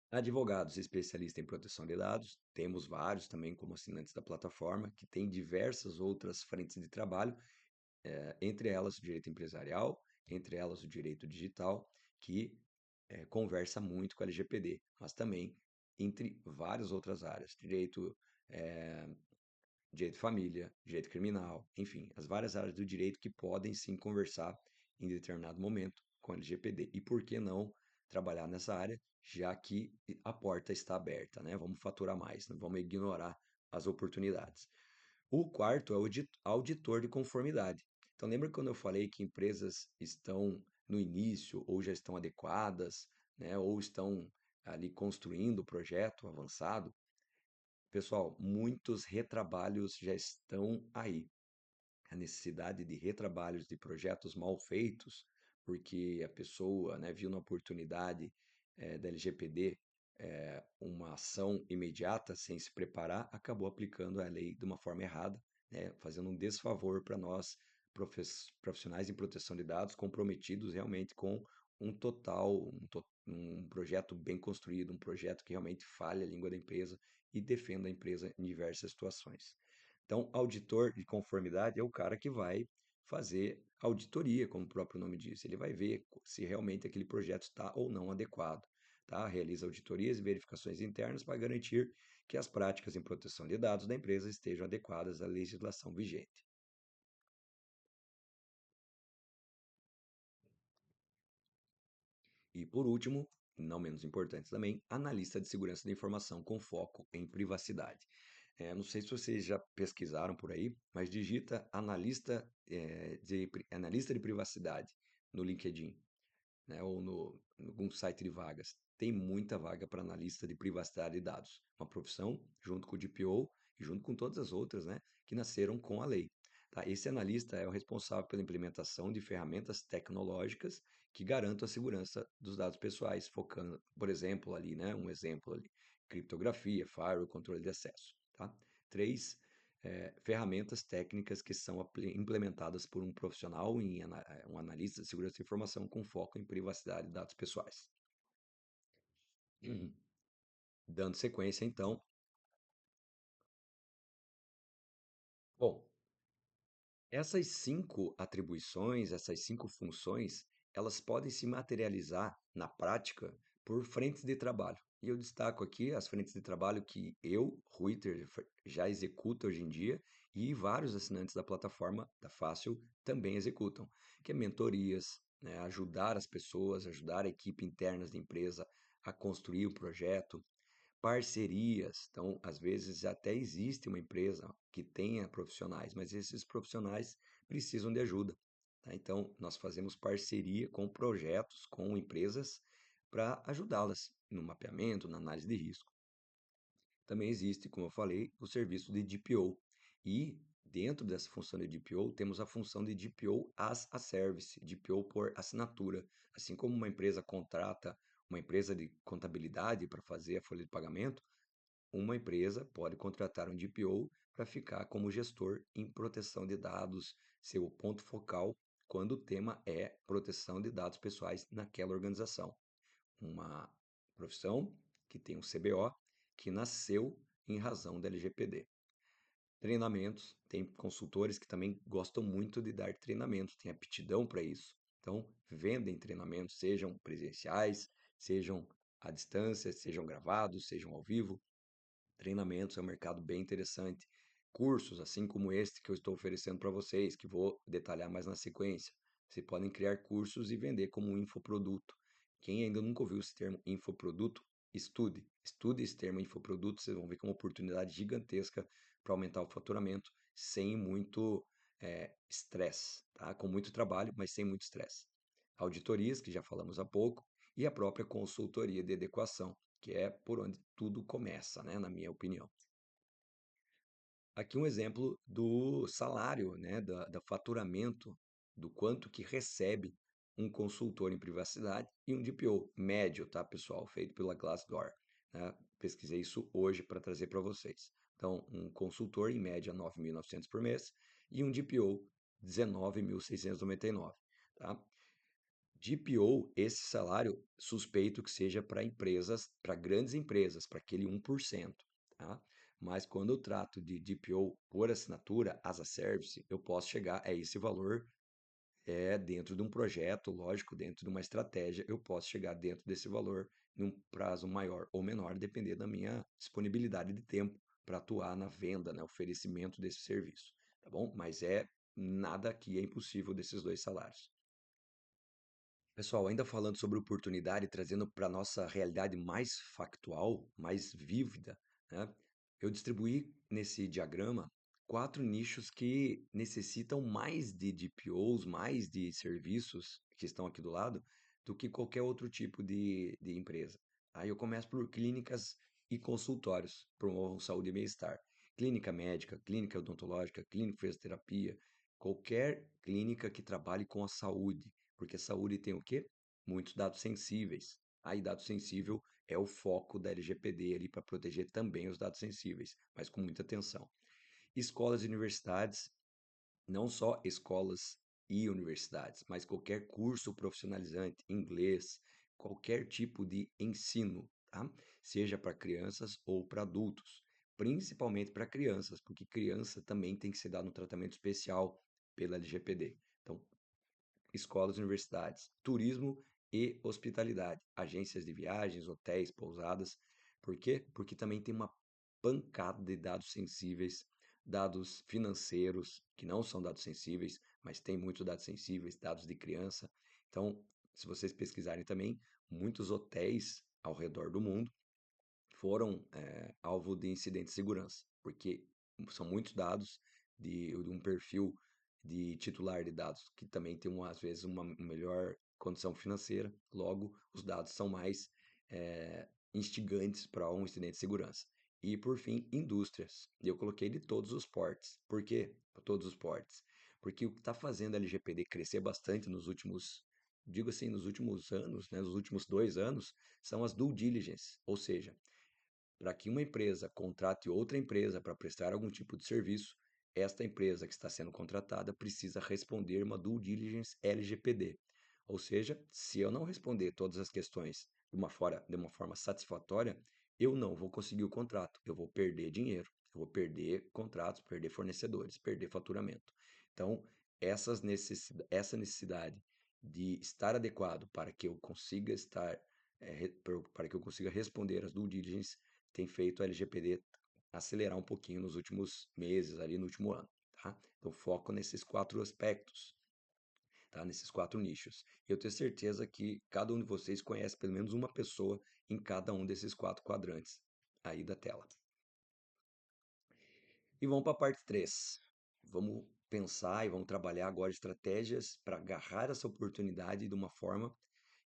Advogados especialistas em proteção de dados, temos vários também como assinantes da plataforma, que tem diversas outras frentes de trabalho, entre elas o direito empresarial, entre elas o direito digital, que conversa muito com a LGPD, mas também entre várias outras áreas, direito de família, direito criminal, enfim, as várias áreas do direito que podem sim conversar em determinado momento com a LGPD. E por que não trabalhar nessa área, já que a porta está aberta, né? Vamos faturar mais, não vamos ignorar as oportunidades. O quarto é o auditor de conformidade. Então, lembra quando eu falei que empresas estão no início ou já estão adequadas, né, ou estão ali construindo o projeto avançado? Pessoal, muitos retrabalhos já estão aí. A necessidade de retrabalhos de projetos mal feitos, porque a pessoa, né, viu na oportunidade da LGPD uma ação imediata sem se preparar, acabou aplicando a lei de uma forma errada, né, fazendo um desfavor para nós, profissionais em proteção de dados, comprometidos realmente com um projeto bem construído, um projeto que realmente fale a língua da empresa e defenda a empresa em diversas situações. Então, auditor de conformidade é o cara que vai fazer auditoria, como o próprio nome diz. Ele vai ver se realmente aquele projeto está ou não adequado. Tá? Realiza auditorias e verificações internas para garantir que as práticas em proteção de dados da empresa estejam adequadas à legislação vigente. E por último, não menos importante também, analista de segurança da informação com foco em privacidade. Não sei se vocês já pesquisaram por aí, mas digita analista de privacidade no LinkedIn, né, ou em algum site de vagas. Tem muita vaga para analista de privacidade de dados. Uma profissão junto com o DPO e junto com todas as outras, né, que nasceram com a lei. Tá? Esse analista é o responsável pela implementação de ferramentas tecnológicas que garantam a segurança dos dados pessoais, focando, por exemplo, ali, né, um exemplo ali, criptografia, firewall, controle de acesso. Tá? Três, ferramentas técnicas que são implementadas por um profissional, um analista de segurança de informação com foco em privacidade de dados pessoais. Uhum. Dando sequência, então, bom, essas 5 atribuições, essas 5 funções, elas podem se materializar na prática por frentes de trabalho. E eu destaco aqui as frentes de trabalho que eu, Ruiter, já executo hoje em dia e vários assinantes da plataforma da Fácil também executam, que é mentorias, né, ajudar as pessoas, ajudar a equipe interna da empresa a construir o projeto, parcerias. Então, às vezes até existe uma empresa que tenha profissionais, mas esses profissionais precisam de ajuda. Tá? Então, nós fazemos parceria com projetos, com empresas, para ajudá-las no mapeamento, na análise de risco. Também existe, como eu falei, o serviço de DPO. E dentro dessa função de DPO, temos a função de DPO as a service, DPO por assinatura. Assim como uma empresa contrata uma empresa de contabilidade para fazer a folha de pagamento, uma empresa pode contratar um DPO para ficar como gestor em proteção de dados, ser o ponto focal quando o tema é proteção de dados pessoais naquela organização. Uma profissão que tem um CBO que nasceu em razão da LGPD. Treinamentos, tem consultores que também gostam muito de dar treinamentos, têm aptidão para isso. Então, vendem treinamentos, sejam presenciais, sejam à distância, sejam gravados, sejam ao vivo. Treinamentos é um mercado bem interessante. Cursos, assim como este que eu estou oferecendo para vocês, que vou detalhar mais na sequência. Vocês podem criar cursos e vender como um infoproduto. Quem ainda nunca ouviu esse termo infoproduto, estude. Estude esse termo infoproduto, vocês vão ver que é uma oportunidade gigantesca para aumentar o faturamento sem muito estresse, tá? Com muito trabalho, mas sem muito estresse. Auditorias, que já falamos há pouco, e a própria consultoria de adequação, que é por onde tudo começa, né, na minha opinião. Aqui um exemplo do salário, né, da faturamento, do quanto que recebe um consultor em privacidade e um DPO médio, tá, pessoal? Feito pela Glassdoor, né? Pesquisei isso hoje para trazer para vocês. Então, um consultor, em média, 9.900 por mês e um DPO, 19.699, tá? DPO, esse salário, suspeito que seja para empresas, para grandes empresas, para aquele 1%, tá? Mas quando eu trato de DPO por assinatura, as a service, eu posso chegar a esse valor dentro de um projeto, lógico, dentro de uma estratégia, eu posso chegar dentro desse valor num prazo maior ou menor, depender da minha disponibilidade de tempo para atuar na venda, né, oferecimento desse serviço, tá bom? Mas nada aqui é impossível desses dois salários. Pessoal, ainda falando sobre oportunidade, trazendo para a nossa realidade mais factual, mais vívida, né? Eu distribuí nesse diagrama 4 nichos que necessitam mais de DPOs, mais de serviços que estão aqui do lado, do que qualquer outro tipo de empresa. Aí eu começo por clínicas e consultórios, promovam saúde e bem-estar. Clínica médica, clínica odontológica, clínica de fisioterapia, qualquer clínica que trabalhe com a saúde, porque saúde tem o quê? Muitos dados sensíveis. Aí, dado sensível é o foco da LGPD ali para proteger também os dados sensíveis, mas com muita atenção. Escolas e universidades, não só escolas e universidades, mas qualquer curso profissionalizante, inglês, qualquer tipo de ensino, tá? Seja para crianças ou para adultos, principalmente para crianças, porque criança também tem que ser dado um tratamento especial pela LGPD. Então, escolas e universidades, turismo e hospitalidade, agências de viagens, hotéis, pousadas. Por quê? Porque também tem uma pancada de dados sensíveis, dados financeiros, que não são dados sensíveis, mas tem muitos dados sensíveis, dados de criança. Então, se vocês pesquisarem também, muitos hotéis ao redor do mundo foram alvo de incidentes de segurança, porque são muitos dados de um perfil de titular de dados, que também tem, às vezes, uma melhor condição financeira, logo, os dados são mais instigantes para um incidente de segurança. E, por fim, indústrias. E eu coloquei de todos os portes. Por quê? Todos os portes. Porque o que está fazendo a LGPD crescer bastante nos últimos, digo assim, nos últimos anos, né, nos últimos 2 anos, são as due diligence, ou seja, para que uma empresa contrate outra empresa para prestar algum tipo de serviço, esta empresa que está sendo contratada precisa responder uma due diligence LGPD. Ou seja, se eu não responder todas as questões de uma forma satisfatória, eu não vou conseguir o contrato, eu vou perder dinheiro, eu vou perder contratos, perder fornecedores, perder faturamento. Então, essa necessidade de estar adequado para que eu consiga para que eu consiga responder as due diligence tem feito a LGPD acelerar um pouquinho nos últimos meses, ali no último ano, tá? Então, foco nesses 4 aspectos, tá? Nesses 4 nichos. Eu tenho certeza que cada um de vocês conhece pelo menos uma pessoa em cada um desses 4 quadrantes aí da tela. E vamos para a parte 3. Vamos pensar e vamos trabalhar agora estratégias para agarrar essa oportunidade de uma forma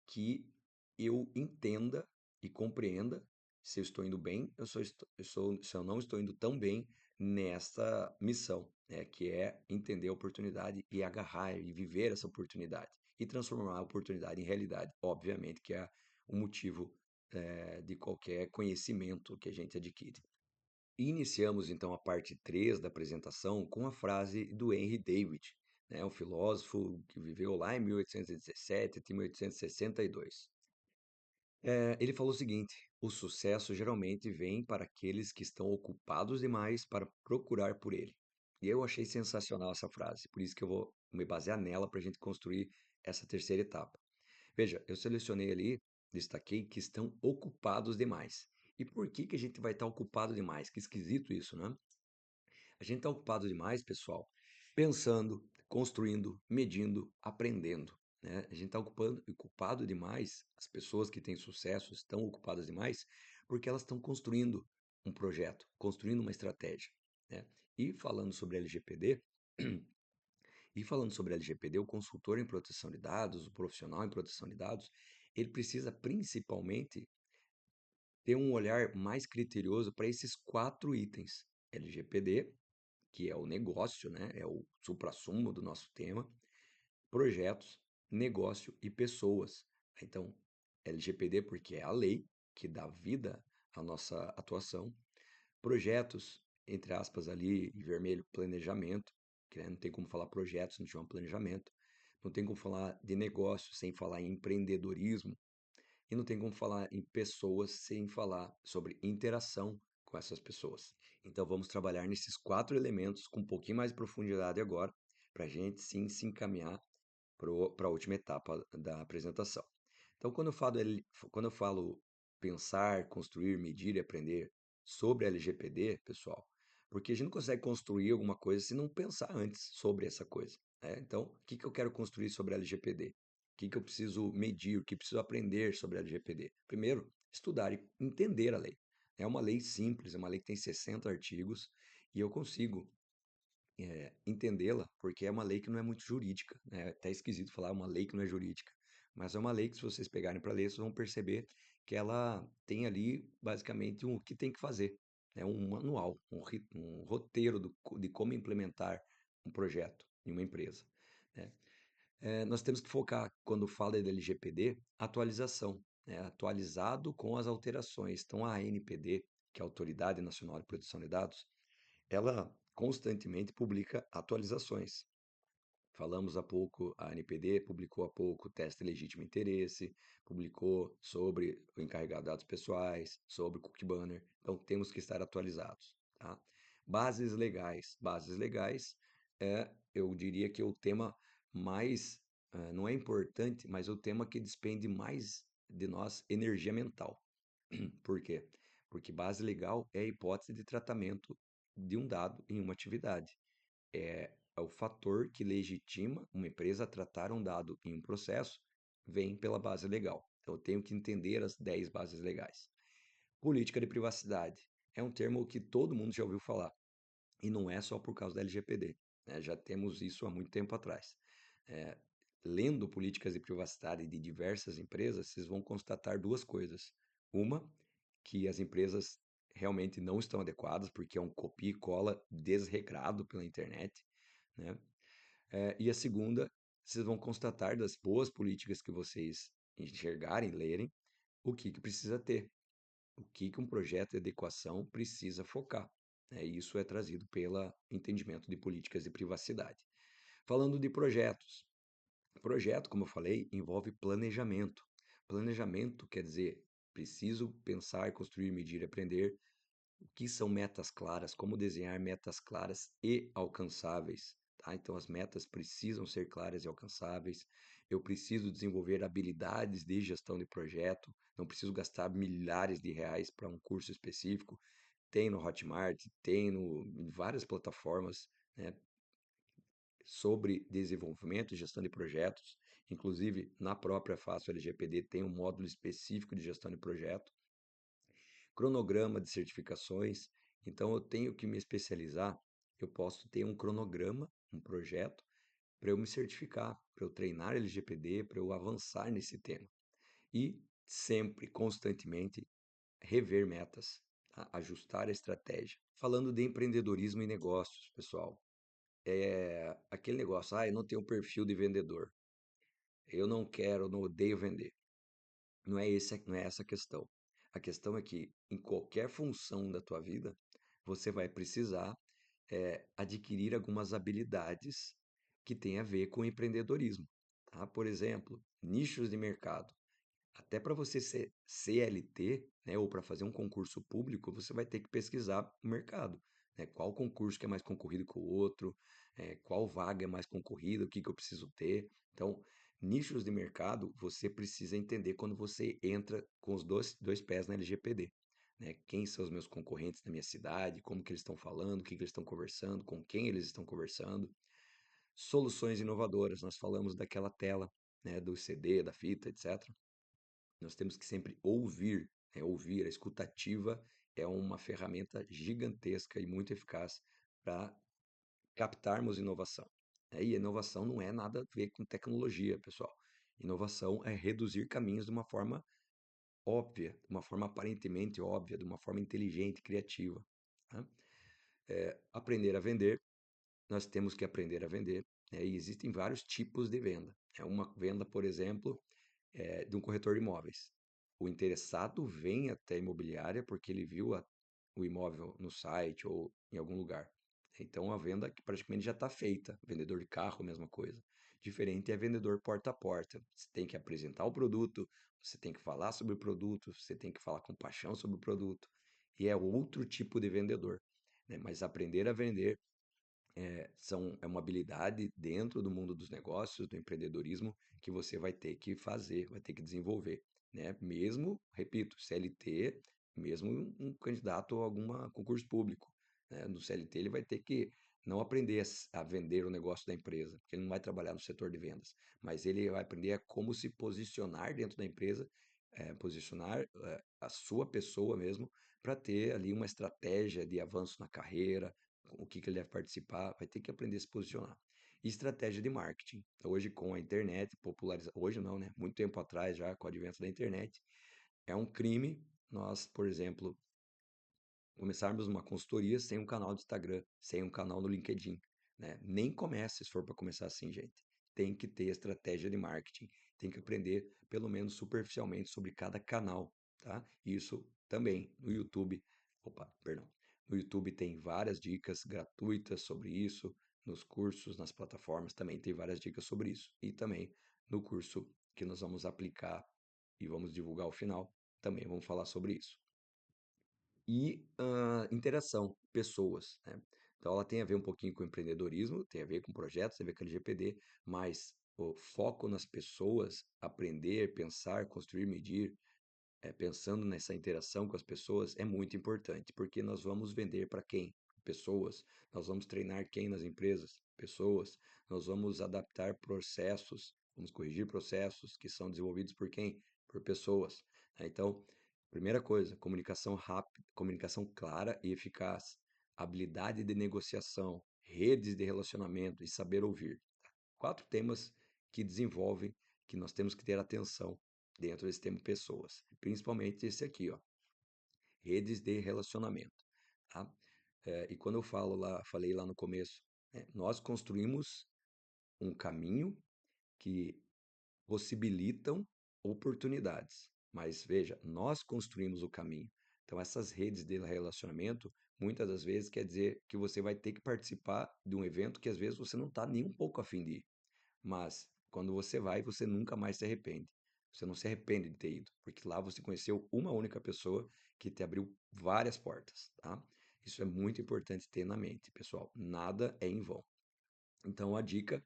que eu entenda e compreenda se eu estou indo bem, se eu não estou indo tão bem nesta missão, né, que é entender a oportunidade e agarrar e viver essa oportunidade e transformar a oportunidade em realidade, obviamente, que é o motivo de qualquer conhecimento que a gente adquire. Iniciamos então a parte 3 da apresentação com a frase do Henry David, né, um filósofo que viveu lá em 1817 até 1862. Ele falou o seguinte: o sucesso geralmente vem para aqueles que estão ocupados demais para procurar por ele. E eu achei sensacional essa frase, por isso que eu vou me basear nela para a gente construir essa terceira etapa. Veja, eu selecionei ali, destaquei que estão ocupados demais. E por que que a gente vai estar ocupado demais? Que esquisito isso, né? A gente está ocupado demais, pessoal, pensando, construindo, medindo, aprendendo, né? A gente está ocupado demais, as pessoas que têm sucesso estão ocupadas demais porque elas estão construindo um projeto, construindo uma estratégia, né? E falando sobre LGPD, o consultor em proteção de dados, o profissional em proteção de dados, ele precisa principalmente ter um olhar mais criterioso para esses 4 itens: LGPD, que é o negócio, né? É o suprassumo do nosso tema, projetos, negócio e pessoas. Então, LGPD porque é a lei que dá vida à nossa atuação, projetos, entre aspas ali, em vermelho, planejamento, que né, não tem como falar projetos se não tiver um planejamento, não tem como falar de negócio sem falar em empreendedorismo, e não tem como falar em pessoas sem falar sobre interação com essas pessoas. Então vamos trabalhar nesses 4 elementos com um pouquinho mais de profundidade agora, para a gente sim se encaminhar para a última etapa da apresentação. Então, quando eu falo pensar, construir, medir e aprender sobre LGPD, pessoal, porque a gente não consegue construir alguma coisa se não pensar antes sobre essa coisa, né? Então, o que que eu quero construir sobre LGPD? O que que eu preciso medir? O que preciso aprender sobre LGPD? Primeiro, estudar e entender a lei. É uma lei simples, é uma lei que tem 60 artigos e eu consigo entendê-la, porque é uma lei que não é muito jurídica, né? É até esquisito falar uma lei que não é jurídica, mas é uma lei que, se vocês pegarem para ler, vocês vão perceber que ela tem ali basicamente o que tem que fazer, né? Um manual, um roteiro de como implementar um projeto em uma empresa, né? Nós temos que focar, quando fala de LGPD, atualização, né? Atualizado com as alterações. Então, a ANPD, que é a Autoridade Nacional de Proteção de Dados, ela constantemente publica atualizações. Falamos há pouco, a ANPD publicou há pouco o teste de legítimo interesse, publicou sobre o encarregado de dados pessoais, sobre o cookie banner. Então, temos que estar atualizados, tá? Bases legais. Bases legais eu diria que é o tema mais, não é importante, mas é o tema que despende mais de nós energia mental. Por quê? Porque base legal é a hipótese de tratamento de um dado em uma atividade. É o fator que legitima uma empresa a tratar um dado em um processo, vem pela base legal. Então, eu tenho que entender as 10 bases legais. Política de privacidade é um termo que todo mundo já ouviu falar, e não é só por causa da LGPD, né? Já temos isso há muito tempo atrás. É, Lendo políticas de privacidade de diversas empresas, vocês vão constatar duas coisas. Uma, que as empresas realmente não estão adequadas, porque é um copia e cola desregrado pela internet, né? E a segunda, vocês vão constatar das boas políticas que vocês enxergarem, lerem, o que que precisa ter, o que que um projeto de adequação precisa focar, né? Isso é trazido pelo entendimento de políticas de privacidade. Falando de projetos, projeto, como eu falei, envolve planejamento. Planejamento quer dizer, preciso pensar, construir, medir, aprender. O que são metas claras? Como desenhar metas claras e alcançáveis? Tá? Então, as metas precisam ser claras e alcançáveis. Eu preciso desenvolver habilidades de gestão de projeto. Não preciso gastar milhares de reais para um curso específico. Tem no Hotmart, tem em várias plataformas, né, sobre desenvolvimento e gestão de projetos. Inclusive, na própria Fácil LGPD tem um módulo específico de gestão de projeto. Cronograma de certificações. Então, eu tenho que me especializar. Eu posso ter um cronograma, um projeto, para eu me certificar, para eu treinar LGPD, para eu avançar nesse tema. E sempre, constantemente, rever metas, tá? Ajustar a estratégia. Falando de empreendedorismo e negócios, pessoal, aquele negócio, eu não tenho perfil de vendedor, eu não quero, não odeio vender. Não é essa a questão. A questão é que em qualquer função da tua vida, você vai precisar adquirir algumas habilidades que têm a ver com empreendedorismo, tá? Por exemplo, nichos de mercado. Até para você ser CLT, né, ou para fazer um concurso público, você vai ter que pesquisar o mercado, né? Qual concurso que é mais concorrido que o outro, qual vaga é mais concorrida, o que que eu preciso ter. Então, nichos de mercado, você precisa entender quando você entra com os dois pés na LGPD. Né? Quem são os meus concorrentes na minha cidade, como que eles estão falando, o que que eles estão conversando, com quem eles estão conversando. Soluções inovadoras, nós falamos daquela tela, né, do CD, da fita, etc. Nós temos que sempre ouvir, né? Ouvir, a escutativa é uma ferramenta gigantesca e muito eficaz para captarmos inovação, né? E inovação não é nada a ver com tecnologia, pessoal. Inovação é reduzir caminhos de uma forma óbvia, de uma forma aparentemente óbvia, de uma forma inteligente, criativa, tá? Aprender a vender, nós temos que aprender a vender, né? E existem vários tipos de venda. Uma venda, por exemplo, de um corretor de imóveis. O interessado vem até a imobiliária porque ele viu o imóvel no site ou em algum lugar. Então a venda que praticamente já está feita. Vendedor de carro, mesma coisa. Diferente é vendedor porta a porta. Você tem que apresentar o produto, você tem que falar sobre o produto, você tem que falar com paixão sobre o produto. E é outro tipo de vendedor, né? Mas aprender a vender É uma habilidade dentro do mundo dos negócios, do empreendedorismo, que você vai ter que fazer, vai ter que desenvolver, né? Mesmo, repito, CLT, mesmo um candidato a algum concurso público, né? No CLT ele vai ter que não aprender a vender o negócio da empresa, porque ele não vai trabalhar no setor de vendas, mas ele vai aprender a como se posicionar dentro da empresa, posicionar a sua pessoa mesmo, para ter ali uma estratégia de avanço na carreira, o que ele deve participar, vai ter que aprender a se posicionar. E estratégia de marketing. Hoje, com a internet, hoje não, né? Muito tempo atrás, já com o advento da internet, é um crime nós, por exemplo, começarmos uma consultoria sem um canal de Instagram, sem um canal no LinkedIn, né? Nem comece se for para começar assim, gente. Tem que ter estratégia de marketing, tem que aprender pelo menos superficialmente sobre cada canal, tá? Isso também no YouTube. Opa, perdão. No YouTube tem várias dicas gratuitas sobre isso, nos cursos, nas plataformas também tem várias dicas sobre isso. E também no curso que nós vamos aplicar e vamos divulgar ao final, também vamos falar sobre isso. E interação, pessoas, né? Então ela tem a ver um pouquinho com empreendedorismo, tem a ver com projetos, tem a ver com LGPD, mas o foco nas pessoas, aprender, pensar, construir, medir, pensando nessa interação com as pessoas é muito importante, porque nós vamos vender para quem? Pessoas. Nós vamos treinar quem nas empresas? Pessoas. Nós vamos adaptar processos, vamos corrigir processos que são desenvolvidos por quem? Por pessoas, né? Então, primeira coisa, comunicação rápida, comunicação clara e eficaz, habilidade de negociação, redes de relacionamento e saber ouvir. Quatro temas que desenvolvem, que nós temos que ter atenção dentro desse tema pessoas. Principalmente esse aqui, ó, redes de relacionamento, tá? E quando eu falei lá no começo, né, nós construímos um caminho que possibilitam oportunidades. Mas veja, nós construímos o caminho. Então, essas redes de relacionamento, muitas das vezes quer dizer que você vai ter que participar de um evento que às vezes você não está nem um pouco afim de ir. Mas quando você vai, você nunca mais se arrepende. Você não se arrepende de ter ido, porque lá você conheceu uma única pessoa que te abriu várias portas, tá? Isso é muito importante ter na mente, pessoal. Nada é em vão. Então a dica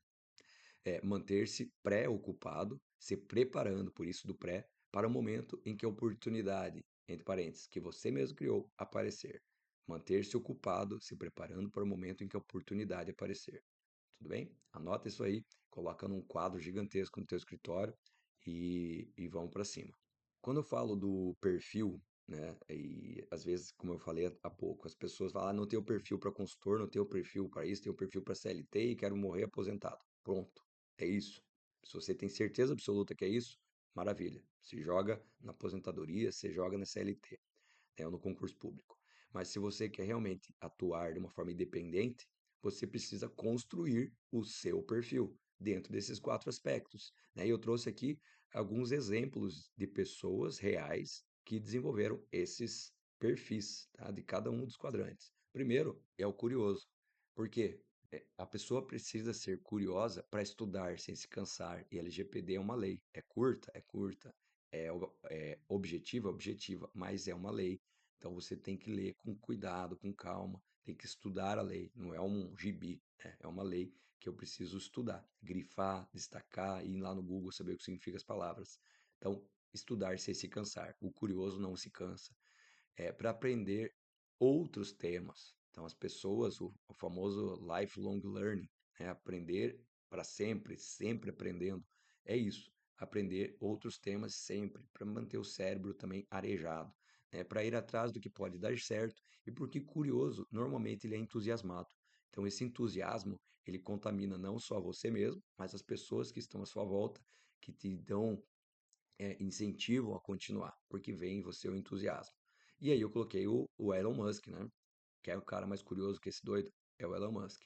é manter-se pré-ocupado, se preparando, por isso do pré, para o momento em que a oportunidade, entre parênteses, que você mesmo criou, aparecer. Manter-se ocupado, se preparando para o momento em que a oportunidade aparecer. Tudo bem? Anota isso aí, coloca num quadro gigantesco no teu escritório e vamos para cima. Quando eu falo do perfil, né, e às vezes, como eu falei há pouco, as pessoas falam, não tenho perfil para consultor, não tenho perfil para isso, tenho perfil para CLT e quero morrer aposentado. Pronto, é isso. Se você tem certeza absoluta que é isso, maravilha. Se joga na aposentadoria, se joga na CLT, né, ou no concurso público. Mas se você quer realmente atuar de uma forma independente, você precisa construir o seu perfil dentro desses quatro aspectos, né? E eu trouxe aqui alguns exemplos de pessoas reais que desenvolveram esses perfis, tá? De cada um dos quadrantes. Primeiro é o curioso. Por quê? A pessoa precisa ser curiosa para estudar sem se cansar. E LGPD é uma lei. É curta? É curta. É objetiva? É objetiva. Mas é uma lei. Então você tem que ler com cuidado, com calma, tem que estudar a lei, não é um gibi, né? É uma lei que eu preciso estudar, grifar, destacar, ir lá no Google saber o que significa as palavras. Então, estudar sem se cansar. O curioso não se cansa. É para aprender outros temas. Então, as pessoas, o famoso lifelong learning, né? Aprender para sempre, sempre aprendendo. É isso, aprender outros temas sempre, para manter o cérebro também arejado, né? Para ir atrás do que pode dar certo e porque curioso, normalmente ele é entusiasmado. Então, esse entusiasmo, ele contamina não só você mesmo, mas as pessoas que estão à sua volta, que te dão incentivam a continuar, porque vê em você o entusiasmo. E aí eu coloquei o Elon Musk, né? Que é o cara mais curioso que esse doido, é o Elon Musk.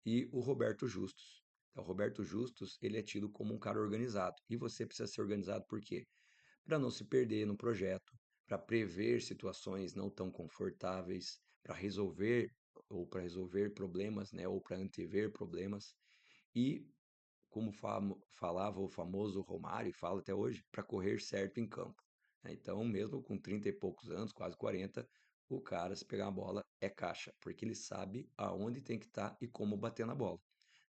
E o Roberto Justus. Então, o Roberto Justus, ele é tido como um cara organizado. E você precisa ser organizado por quê? Para não se perder no projeto, para prever situações não tão confortáveis, para resolver problemas, né? Ou para antever problemas. E como falava o famoso Romário, e fala até hoje, para correr certo em campo, né? Então, mesmo com 30 e poucos anos, quase 40, O cara, se pegar uma bola, é caixa, porque ele sabe aonde tem que estar e como bater na bola.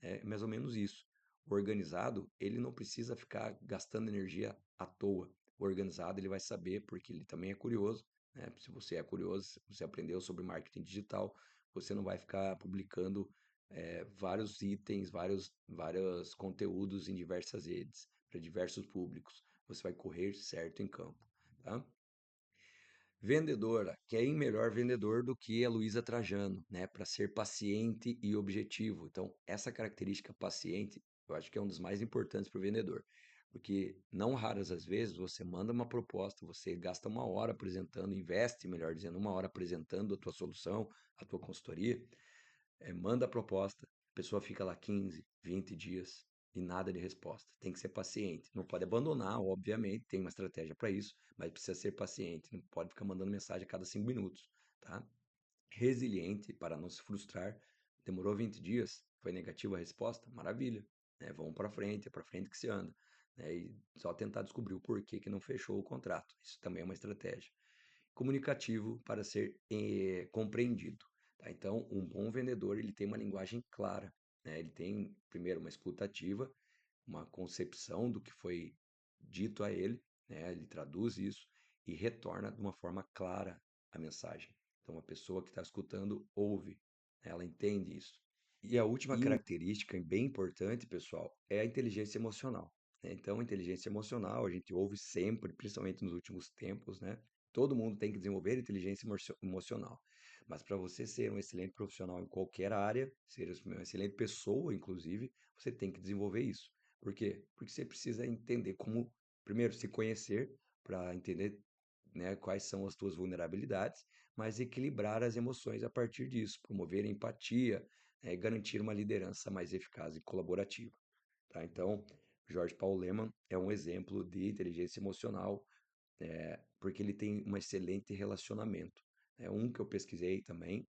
É mais ou menos isso. O organizado, ele não precisa ficar gastando energia à toa. O organizado, ele vai saber, porque ele também é curioso, né? Se você é curioso, se você aprendeu sobre marketing digital, você não vai ficar publicando vários itens, vários conteúdos em diversas redes, para diversos públicos. Você vai correr certo em campo, tá? Vendedora, quem melhor vendedor do que a Luísa Trajano, né, para ser paciente e objetivo. Então, essa característica paciente, eu acho que é um dos mais importantes para o vendedor, porque não raras as vezes você manda uma proposta, você gasta uma hora apresentando, investe, melhor dizendo, uma hora apresentando a tua solução, a tua consultoria, manda a proposta, a pessoa fica lá 15, 20 dias e nada de resposta. Tem que ser paciente. Não pode abandonar, obviamente, tem uma estratégia para isso, mas precisa ser paciente. Não pode ficar mandando mensagem a cada 5 minutos, tá? Resiliente para não se frustrar. Demorou 20 dias, foi negativa a resposta? Maravilha. Né? Vamos para frente, é para frente que se anda. Né? E só tentar descobrir o porquê que não fechou o contrato. Isso também é uma estratégia. Comunicativo para ser compreendido. Tá? Então, um bom vendedor ele tem uma linguagem clara, né? Ele tem, primeiro, uma escuta ativa, uma concepção do que foi dito a ele, né? Ele traduz isso e retorna de uma forma clara a mensagem. Então, a pessoa que está escutando ouve, né? Ela entende isso. E a última característica, bem importante, pessoal, é a inteligência emocional, né? Então, a inteligência emocional, a gente ouve sempre, principalmente nos últimos tempos, né? Todo mundo tem que desenvolver inteligência emocional. Mas para você ser um excelente profissional em qualquer área, ser uma excelente pessoa, inclusive, você tem que desenvolver isso. Por quê? Porque você precisa entender como, primeiro, se conhecer para entender, né, quais são as tuas vulnerabilidades, mas equilibrar as emoções a partir disso, promover a empatia, né, garantir uma liderança mais eficaz e colaborativa. Tá? Então, Jorge Paulo Lemann é um exemplo de inteligência emocional porque ele tem um excelente relacionamento. É um que eu pesquisei também,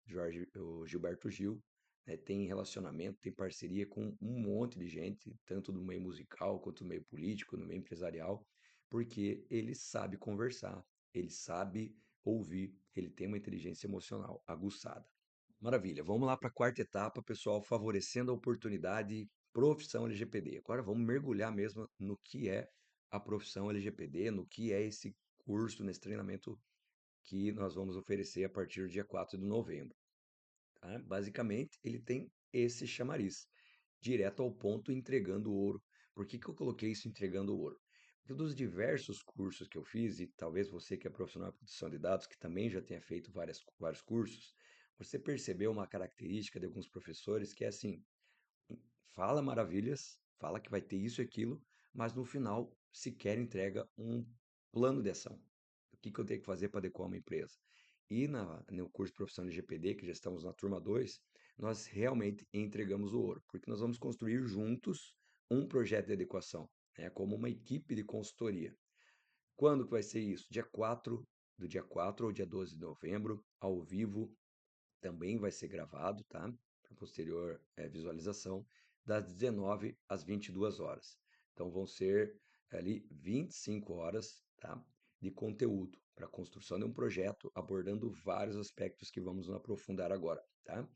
o Gilberto Gil, né, tem relacionamento, tem parceria com um monte de gente, tanto do meio musical quanto do meio político, no meio empresarial, porque ele sabe conversar, ele sabe ouvir, ele tem uma inteligência emocional aguçada. Maravilha, vamos lá para a quarta etapa, pessoal, favorecendo a oportunidade profissão LGPD. Agora vamos mergulhar mesmo no que é a profissão LGPD, no que é esse curso, nesse treinamento que nós vamos oferecer a partir do dia 4 de novembro. Tá? Basicamente, ele tem esse chamariz, direto ao ponto, entregando ouro. Por que que eu coloquei isso entregando ouro? Porque dos diversos cursos que eu fiz, e talvez você que é profissional de produção de dados, que também já tenha feito vários cursos, você percebeu uma característica de alguns professores que é assim, fala maravilhas, fala que vai ter isso e aquilo, mas no final sequer entrega um plano de ação. O que eu tenho que fazer para adequar uma empresa? E no curso de profissão de GPD, que já estamos na turma 2, nós realmente entregamos o ouro, porque nós vamos construir juntos um projeto de adequação, né, como uma equipe de consultoria. Quando que vai ser isso? Do dia 4 ao dia 12 de novembro, ao vivo, também vai ser gravado, tá? Para posterior visualização, das 19 às 22 horas. Então vão ser ali 25 horas, tá? De conteúdo para a construção de um projeto, abordando vários aspectos que vamos nos aprofundar agora, tá?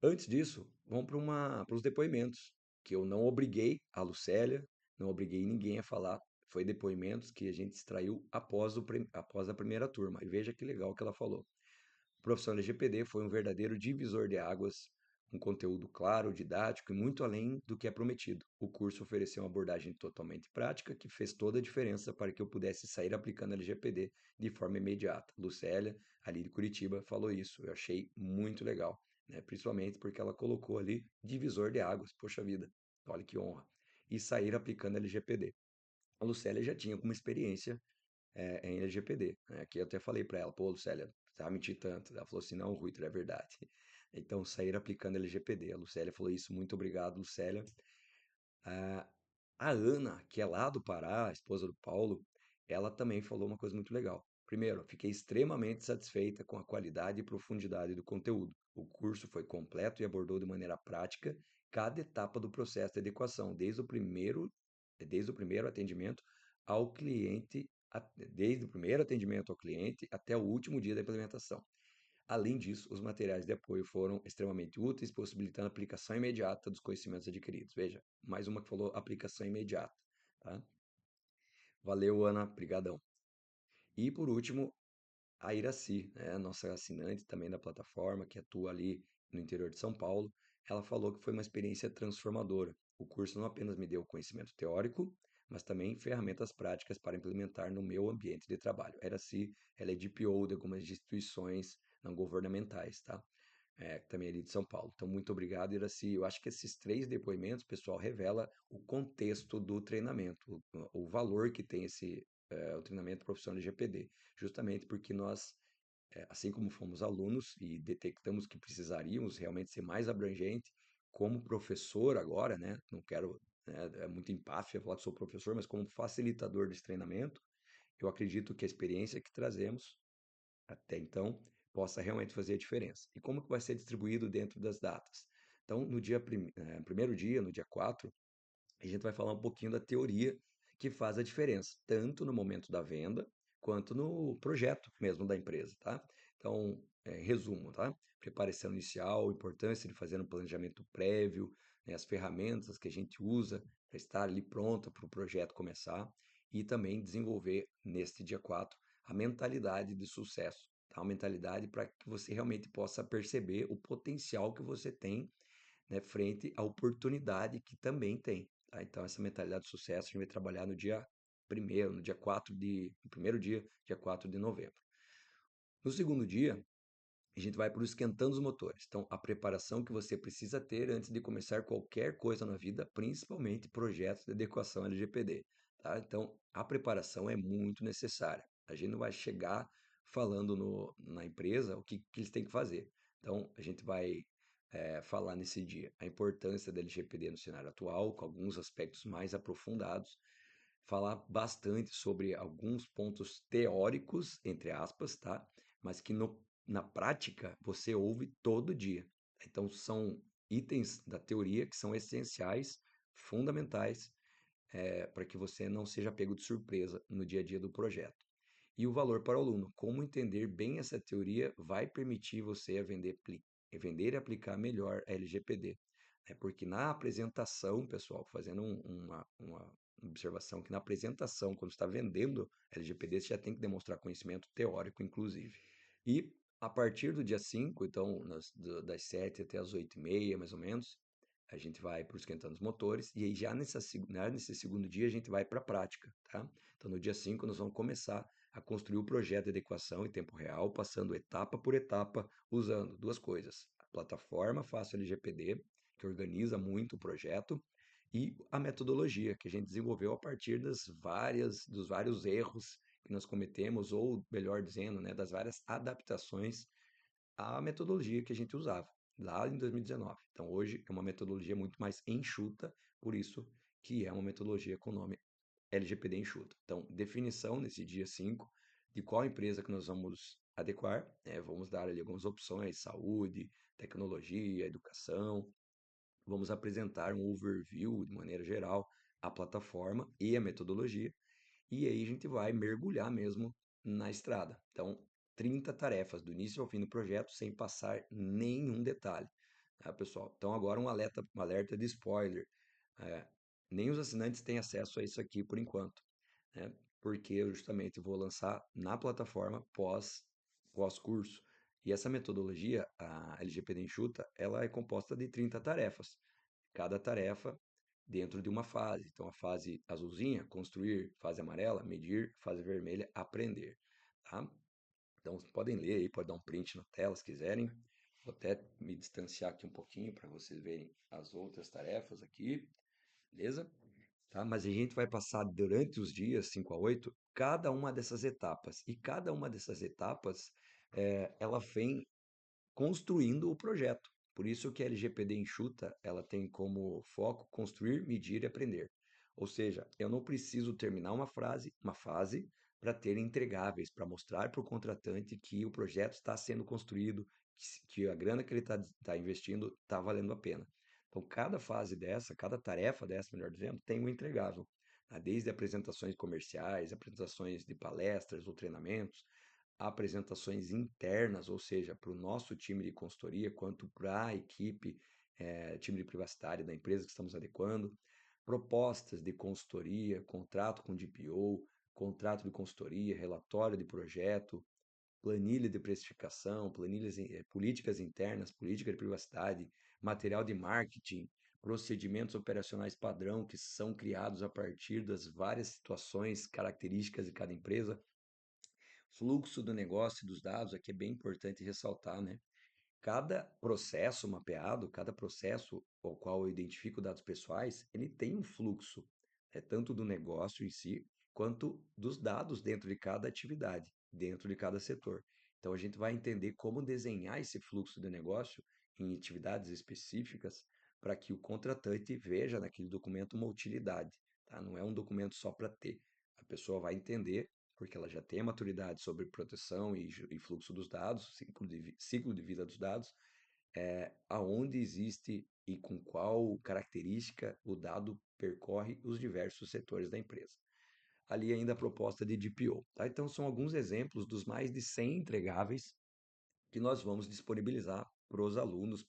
Antes disso, vamos para os depoimentos, que eu não obriguei a Lucélia, não obriguei ninguém a falar. Foi depoimentos que a gente extraiu após a primeira turma. E veja que legal que ela falou. A profissão LGPD foi um verdadeiro divisor de águas, um conteúdo claro, didático e muito além do que é prometido. O curso ofereceu uma abordagem totalmente prática que fez toda a diferença para que eu pudesse sair aplicando LGPD de forma imediata. Lucélia, ali de Curitiba, falou isso. Eu achei muito legal, né? Principalmente porque ela colocou ali divisor de águas. Poxa vida, olha que honra. E sair aplicando LGPD. A Lucélia já tinha alguma experiência em LGPD, né? Que eu até falei para ela, pô, Lucélia, você vai mentir tanto. Ela falou assim, não, Rui, é verdade. Então, sair aplicando LGPD. A Lucélia falou isso, muito obrigado, Lucélia. A, a Ana, que é lá do Pará, a esposa do Paulo, ela também falou uma coisa muito legal. Primeiro, fiquei extremamente satisfeita com a qualidade e profundidade do conteúdo. O curso foi completo e abordou de maneira prática cada etapa do processo de adequação, desde o primeiro atendimento ao cliente, desde o primeiro atendimento ao cliente até o último dia da implementação. Além disso, os materiais de apoio foram extremamente úteis, possibilitando a aplicação imediata dos conhecimentos adquiridos. Veja, mais uma que falou aplicação imediata, tá? Valeu, Ana, brigadão. E por último, a Iraci, né, nossa assinante também da plataforma, que atua ali no interior de São Paulo, ela falou que foi uma experiência transformadora. O curso não apenas me deu conhecimento teórico, mas também ferramentas práticas para implementar no meu ambiente de trabalho. A Iraci, ela é DPO de algumas instituições não governamentais, tá? Também ali de São Paulo. Então, muito obrigado, Iraci. Eu acho que esses três depoimentos, pessoal, revela o contexto do treinamento, o valor que tem o treinamento profissional de GPD, justamente porque nós, assim como fomos alunos e detectamos que precisaríamos realmente ser mais abrangente, como professor agora, né? Não quero, né, é muito empáfia falar que sou professor, mas como facilitador desse treinamento, eu acredito que a experiência que trazemos até então possa realmente fazer a diferença. E como que vai ser distribuído dentro das datas? Então, no primeiro dia, no dia 4, a gente vai falar um pouquinho da teoria que faz a diferença, tanto no momento da venda, quanto no projeto mesmo da empresa, tá? Então, resumo, tá? Preparação inicial, importância de fazer um planejamento prévio, né, as ferramentas que a gente usa para estar ali pronta para o projeto começar e também desenvolver neste dia 4 a mentalidade de sucesso, tá? Uma mentalidade para que você realmente possa perceber o potencial que você tem, né, frente à oportunidade que também tem, tá? Então, essa mentalidade de sucesso a gente vai trabalhar no dia primeiro, no dia 4 no primeiro dia, dia 4 de novembro. No segundo dia, a gente vai para o esquentando os motores. Então, a preparação que você precisa ter antes de começar qualquer coisa na vida, principalmente projetos de adequação LGPD, tá? Então, a preparação é muito necessária. A gente não vai chegar falando na empresa que eles têm que fazer. Então, a gente vai falar nesse dia a importância da LGPD no cenário atual, com alguns aspectos mais aprofundados, falar bastante sobre alguns pontos teóricos, entre aspas, tá? Mas que na prática você ouve todo dia. Então, são itens da teoria que são essenciais, fundamentais, para que você não seja pego de surpresa no dia a dia do projeto. E o valor para o aluno. Como entender bem essa teoria vai permitir você vender e aplicar melhor a LGPD. Porque na apresentação, pessoal, fazendo uma observação, que na apresentação, quando está vendendo LGPD, você já tem que demonstrar conhecimento teórico, inclusive. E a partir do dia 5, então, das 7 até as 8h30, mais ou menos, a gente vai para o esquentando os motores, e aí já nesse segundo dia a gente vai para a prática, tá? Então, no dia 5, nós vamos começar a construir o projeto de adequação em tempo real, passando etapa por etapa, usando duas coisas: a plataforma Fácil LGPD, que organiza muito o projeto, e a metodologia que a gente desenvolveu a partir dos vários erros que nós cometemos, ou melhor dizendo, né, das várias adaptações à metodologia que a gente usava lá em 2019. Então, hoje é uma metodologia muito mais enxuta, por isso que é uma metodologia com o nome LGPD enxuta. Então, definição nesse dia 5 de qual empresa que nós vamos adequar, né? Vamos dar ali algumas opções: saúde, tecnologia, educação. Vamos apresentar um overview, de maneira geral, a plataforma e a metodologia, e aí a gente vai mergulhar mesmo na estrada. Então, 30 tarefas do início ao fim do projeto, sem passar nenhum detalhe, tá, pessoal? Então, agora um alerta de spoiler. É, nem os assinantes têm acesso a isso aqui por enquanto, né? Porque eu justamente vou lançar na plataforma pós-curso. E essa metodologia, a LGPD Enxuta, ela é composta de 30 tarefas. Cada tarefa dentro de uma fase. Então, a fase azulzinha, construir; fase amarela, medir; fase vermelha, aprender, tá? Então, vocês podem ler aí, pode dar um print na tela se quiserem. Vou até me distanciar aqui um pouquinho para vocês verem as outras tarefas aqui, beleza? Tá? Mas a gente vai passar durante os dias 5 a 8 cada uma dessas etapas. E cada uma dessas etapas, ela vem construindo o projeto. Por isso que a LGPD enxuta, ela tem como foco construir, medir e aprender. Ou seja, eu não preciso terminar uma fase, para ter entregáveis, para mostrar para o contratante que o projeto está sendo construído, que a grana que ele está investindo está valendo a pena. Então, cada fase dessa, cada tarefa dessa, melhor dizendo, tem um entregável, tá? Desde apresentações comerciais, apresentações de palestras ou treinamentos, apresentações internas, ou seja, para o nosso time de consultoria, quanto para a equipe, time de privacidade da empresa que estamos adequando, propostas de consultoria, contrato com DPO, contrato de consultoria, relatório de projeto, planilha de precificação, políticas internas, política de privacidade, material de marketing, procedimentos operacionais padrão que são criados a partir das várias situações, características de cada empresa, fluxo do negócio e dos dados, aqui é bem importante ressaltar, né? Cada processo mapeado, cada processo ao qual eu identifico dados pessoais, ele tem um fluxo, tanto do negócio em si, quanto dos dados dentro de cada atividade, dentro de cada setor. Então a gente vai entender como desenhar esse fluxo de negócio em atividades específicas para que o contratante veja naquele documento uma utilidade, tá? Não é um documento só para ter. A pessoa vai entender porque ela já tem a maturidade sobre proteção e fluxo dos dados, ciclo de vida dos dados, aonde existe e com qual característica o dado percorre os diversos setores da empresa. Ali ainda a proposta de DPO. Tá? Então, são alguns exemplos dos mais de 100 entregáveis que nós vamos disponibilizar para os alunos,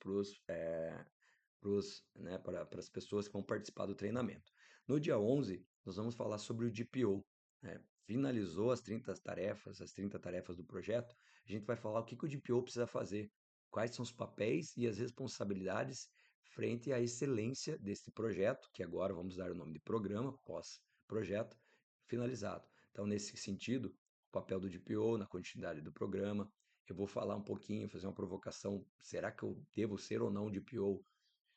né, para as pessoas que vão participar do treinamento. No dia 11, nós vamos falar sobre o DPO. Né? Finalizou as 30 tarefas do projeto, a gente vai falar o que o DPO precisa fazer, quais são os papéis e as responsabilidades frente à excelência desse projeto, que agora vamos dar o nome de programa, pós-projeto, finalizado. Então, nesse sentido, o papel do DPO na continuidade do programa, eu vou falar um pouquinho, fazer uma provocação, será que eu devo ser ou não DPO?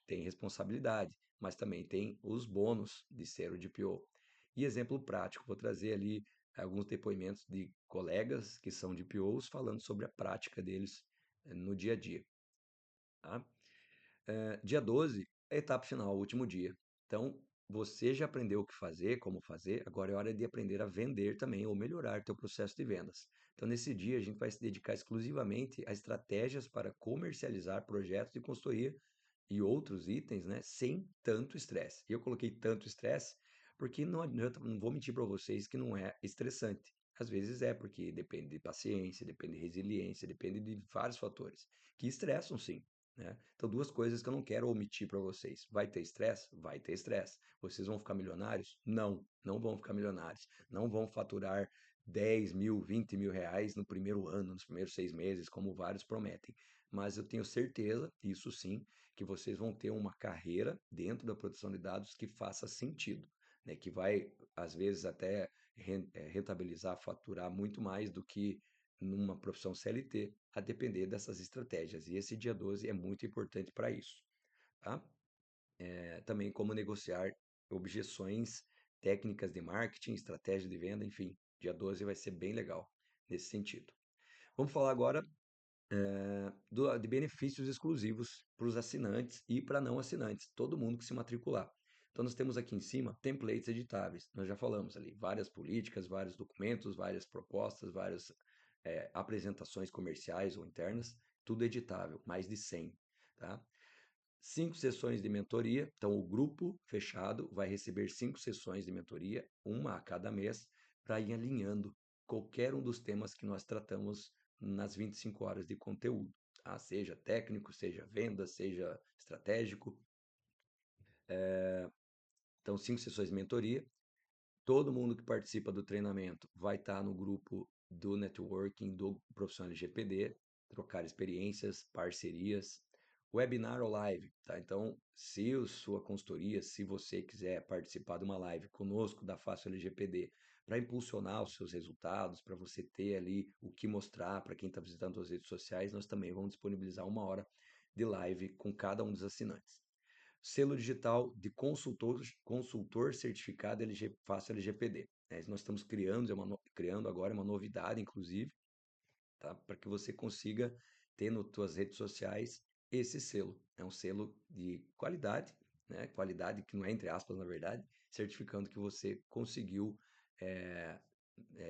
Tem responsabilidade, mas também tem os bônus de ser o DPO. E exemplo prático, vou trazer ali alguns depoimentos de colegas que são DPOs falando sobre a prática deles no dia a dia. Tá? Dia 12 é a etapa final, o último dia. Então, você já aprendeu o que fazer, como fazer, agora é hora de aprender a vender também, ou melhorar teu processo de vendas. Então, nesse dia, a gente vai se dedicar exclusivamente a estratégias para comercializar projetos de consultoria e outros itens, né, sem tanto estresse. E eu coloquei tanto estresse porque não adianta, não vou mentir para vocês que não é estressante. Às vezes é, porque depende de paciência, depende de resiliência, depende de vários fatores que estressam sim. Né? Então, duas coisas que eu não quero omitir para vocês. Vai ter estresse? Vai ter estresse. Vocês vão ficar milionários? Não, não vão ficar milionários. Não vão faturar 10 mil, 20 mil reais no primeiro ano, nos primeiros 6 meses, como vários prometem. Mas eu tenho certeza, isso sim, que vocês vão ter uma carreira dentro da produção de dados que faça sentido, né? Que vai, às vezes, até rentabilizar, faturar muito mais do que numa profissão CLT, a depender dessas estratégias. E esse dia 12 é muito importante para isso. Tá? Também como negociar objeções técnicas de marketing, estratégia de venda, enfim. Dia 12 vai ser bem legal nesse sentido. Vamos falar agora de benefícios exclusivos para os assinantes e para não assinantes, todo mundo que se matricular. Então, nós temos aqui em cima templates editáveis. Nós já falamos ali, várias políticas, vários documentos, várias propostas, várias apresentações comerciais ou internas, tudo editável, mais de 100. Tá? 5 sessões de mentoria. Então, o grupo fechado vai receber 5 sessões de mentoria, uma a cada mês, para ir alinhando qualquer um dos temas que nós tratamos nas 25 horas de conteúdo. Tá? Seja técnico, seja venda, seja estratégico. Então, 5 sessões de mentoria. Todo mundo que participa do treinamento vai estar no grupo do networking do profissional LGPD, trocar experiências, parcerias, webinar ou live, tá? Então, se a sua consultoria, se você quiser participar de uma live conosco da Fácil LGPD, para impulsionar os seus resultados, para você ter ali o que mostrar para quem está visitando as redes sociais, nós também vamos disponibilizar 1 hora de live com cada um dos assinantes. Selo digital de consultor certificado Fácil LGPD. Né? Nós estamos criando agora uma novidade, inclusive, tá? Para que você consiga ter nas suas redes sociais esse selo. É um selo de qualidade, né? Qualidade que não é entre aspas, na verdade, certificando que você conseguiu é,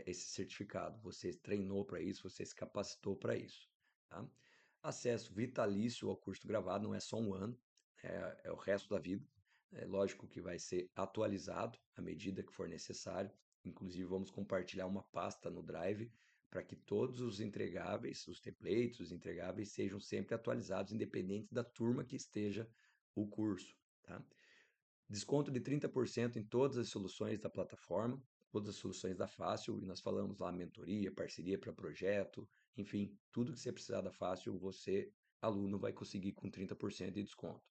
esse certificado. Você treinou para isso, você se capacitou para isso. Tá? Acesso vitalício ao curso gravado, não é só um ano, é o resto da vida. É lógico que vai ser atualizado à medida que for necessário. Inclusive, vamos compartilhar uma pasta no Drive para que todos os entregáveis, os templates, os entregáveis sejam sempre atualizados, independente da turma que esteja o curso, tá? Desconto de 30% em todas as soluções da plataforma, todas as soluções da Fácil, e nós falamos lá mentoria, parceria para projeto, enfim, tudo que você precisar da Fácil, você, aluno, vai conseguir com 30% de desconto.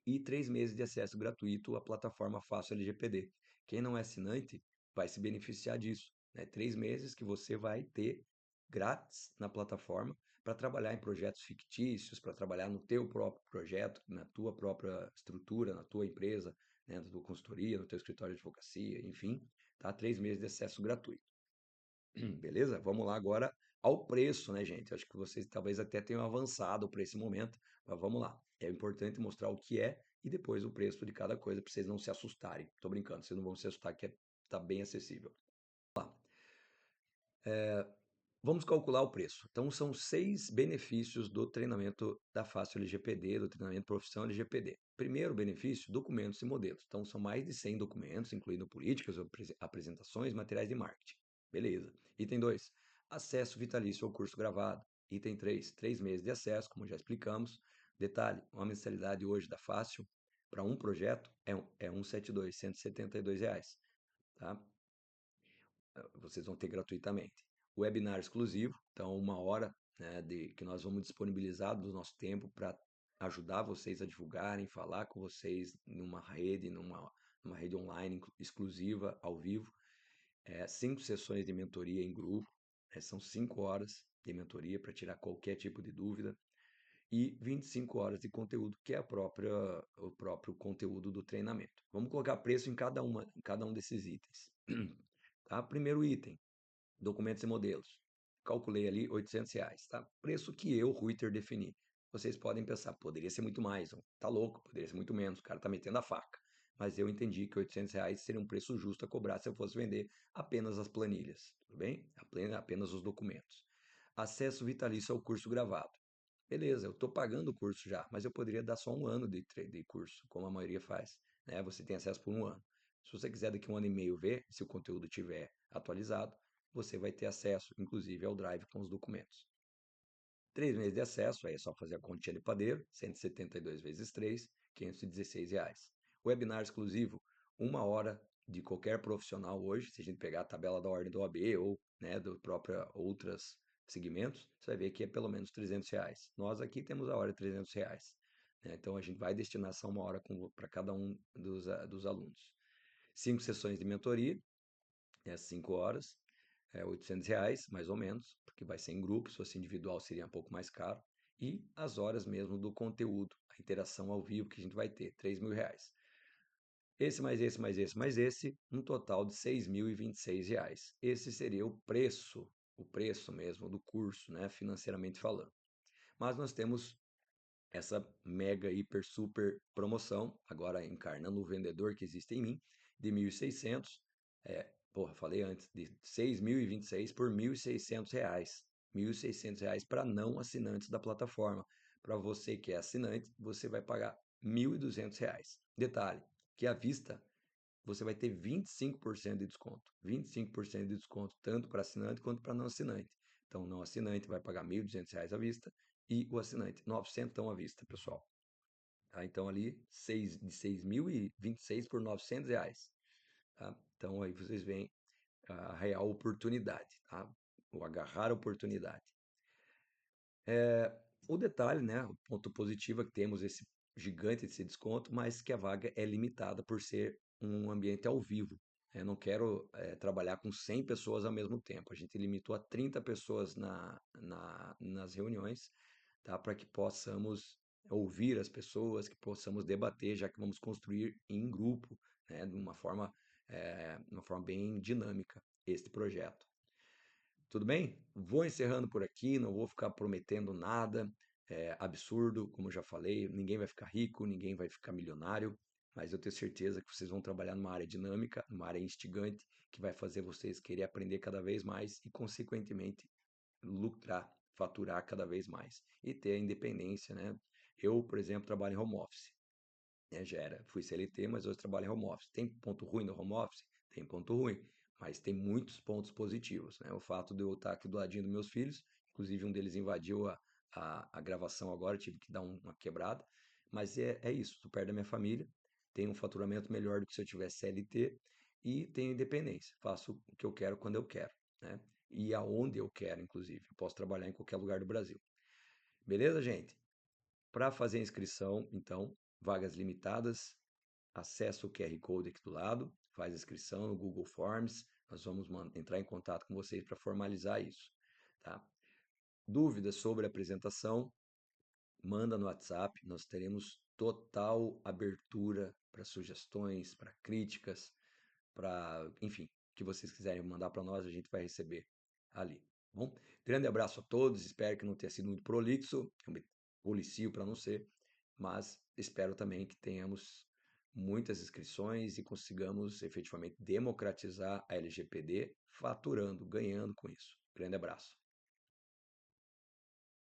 E 3 meses de acesso gratuito à plataforma Fácil LGPD. Quem não é assinante vai se beneficiar disso, né? 3 meses que você vai ter grátis na plataforma para trabalhar em projetos fictícios, para trabalhar no teu próprio projeto, na tua própria estrutura, na tua empresa, né, na tua consultoria, no teu escritório de advocacia, enfim, tá? 3 meses de acesso gratuito. Beleza? Vamos lá agora ao preço, né, gente? Acho que vocês talvez até tenham avançado para esse momento, mas vamos lá. É importante mostrar o que é e depois o preço de cada coisa para vocês não se assustarem. Tô brincando, vocês não vão se assustar que tá bem acessível. Vamos calcular o preço. Então, são 6 benefícios do treinamento da Fácil LGPD, do treinamento Profissão LGPD. Primeiro benefício, documentos e modelos. Então, são mais de 100 documentos, incluindo políticas, apresentações, materiais de marketing. Beleza. Item 2, acesso vitalício ao curso gravado. Item 3, 3 meses de acesso, como já explicamos. Detalhe, uma mensalidade hoje da Fácil para um projeto é 172, R$ 172, tá? Vocês vão ter gratuitamente. Webinar exclusivo, então 1 hora, né, que nós vamos disponibilizar do nosso tempo para ajudar vocês a divulgarem, falar com vocês numa rede online exclusiva, ao vivo. 5 sessões de mentoria em grupo, são 5 horas de mentoria para tirar qualquer tipo de dúvida e 25 horas de conteúdo, que é o próprio conteúdo do treinamento. Vamos colocar preço em cada um desses itens. Tá? Primeiro item, documentos e modelos. Calculei ali R$ 800, tá? Preço que eu, Ruiter, defini. Vocês podem pensar, poderia ser muito mais, tá louco, poderia ser muito menos, o cara tá metendo a faca. Mas eu entendi que R$ 800 seria um preço justo a cobrar se eu fosse vender apenas as planilhas, tudo bem? Apenas os documentos. Acesso vitalício ao curso gravado. Beleza, eu estou pagando o curso já, mas eu poderia dar só 1 ano de curso, como a maioria faz, né? Você tem acesso por 1 ano. Se você quiser daqui 1 ano e meio ver se o conteúdo estiver atualizado, você vai ter acesso, inclusive, ao Drive com os documentos. 3 meses de acesso, aí é só fazer a continha de padeiro, 172 vezes 3, R$ 516. Webinar exclusivo, 1 hora de qualquer profissional hoje, se a gente pegar a tabela da ordem do OAB ou, né, do próprio outros segmentos, você vai ver que é pelo menos R$ 300. Nós aqui temos a hora de R$ 300, né? Então a gente vai destinar essa 1 hora para cada um dos alunos. 5 sessões de mentoria, 5 horas, R$ 800, mais ou menos, porque vai ser em grupo, se fosse individual seria um pouco mais caro, e as horas mesmo do conteúdo, a interação ao vivo que a gente vai ter, R$ 3.000. Esse mais esse mais esse mais esse, um total de R$ 6.026. Esse seria o preço mesmo do curso, né, financeiramente falando. Mas nós temos essa mega, hiper, super promoção, agora encarnando o vendedor que existe em mim, de 1.600, porra, falei antes, de 6.026 por R$ 1.600. R$ 1.600 para não assinantes da plataforma. Para você que é assinante, você vai pagar R$ 1.200. Detalhe, que à vista você vai ter 25% de desconto. 25% de desconto tanto para assinante quanto para não assinante. Então, não assinante vai pagar R$ 1.200 à vista e o assinante 900 à vista, pessoal. Tá? Então, ali, de 6.026 por R$ 900. Tá? Então, aí vocês veem a real oportunidade, tá? O agarrar a oportunidade. O detalhe, né, o ponto positivo é que temos esse gigante desse desconto, mas que a vaga é limitada por ser um ambiente ao vivo. Eu não quero trabalhar com 100 pessoas ao mesmo tempo. A gente limitou a 30 pessoas nas reuniões, tá? Para que possamos ouvir as pessoas, que possamos debater, já que vamos construir em grupo, né? De uma forma bem dinâmica este projeto. Tudo bem? Vou encerrando por aqui, não vou ficar prometendo nada absurdo, como eu já falei, ninguém vai ficar rico, ninguém vai ficar milionário, mas eu tenho certeza que vocês vão trabalhar numa área dinâmica, numa área instigante, que vai fazer vocês querer aprender cada vez mais e, consequentemente, lucrar, faturar cada vez mais e ter a independência, né? Eu, por exemplo, trabalho em home office, né? Fui CLT, mas hoje trabalho em home office. Tem ponto ruim no home office? Tem ponto ruim, mas tem muitos pontos positivos, né? O fato de eu estar aqui do ladinho dos meus filhos, inclusive um deles invadiu a gravação agora, tive que dar uma quebrada, mas é isso, estou perto da minha família, tenho um faturamento melhor do que se eu tivesse CLT e tenho independência, faço o que eu quero quando eu quero, né? E aonde eu quero, inclusive. Eu posso trabalhar em qualquer lugar do Brasil. Beleza, gente? Para fazer a inscrição, então, vagas limitadas, acessa o QR Code aqui do lado, faz a inscrição no Google Forms, nós vamos entrar em contato com vocês para formalizar isso, tá? Dúvidas sobre a apresentação, manda no WhatsApp, nós teremos total abertura para sugestões, para críticas, para, enfim, que vocês quiserem mandar para nós, a gente vai receber ali. Tá bom, grande abraço a todos, espero que não tenha sido muito prolixo, eu me policio para não ser, mas espero também que tenhamos muitas inscrições e consigamos efetivamente democratizar a LGPD, faturando, ganhando com isso. Grande abraço.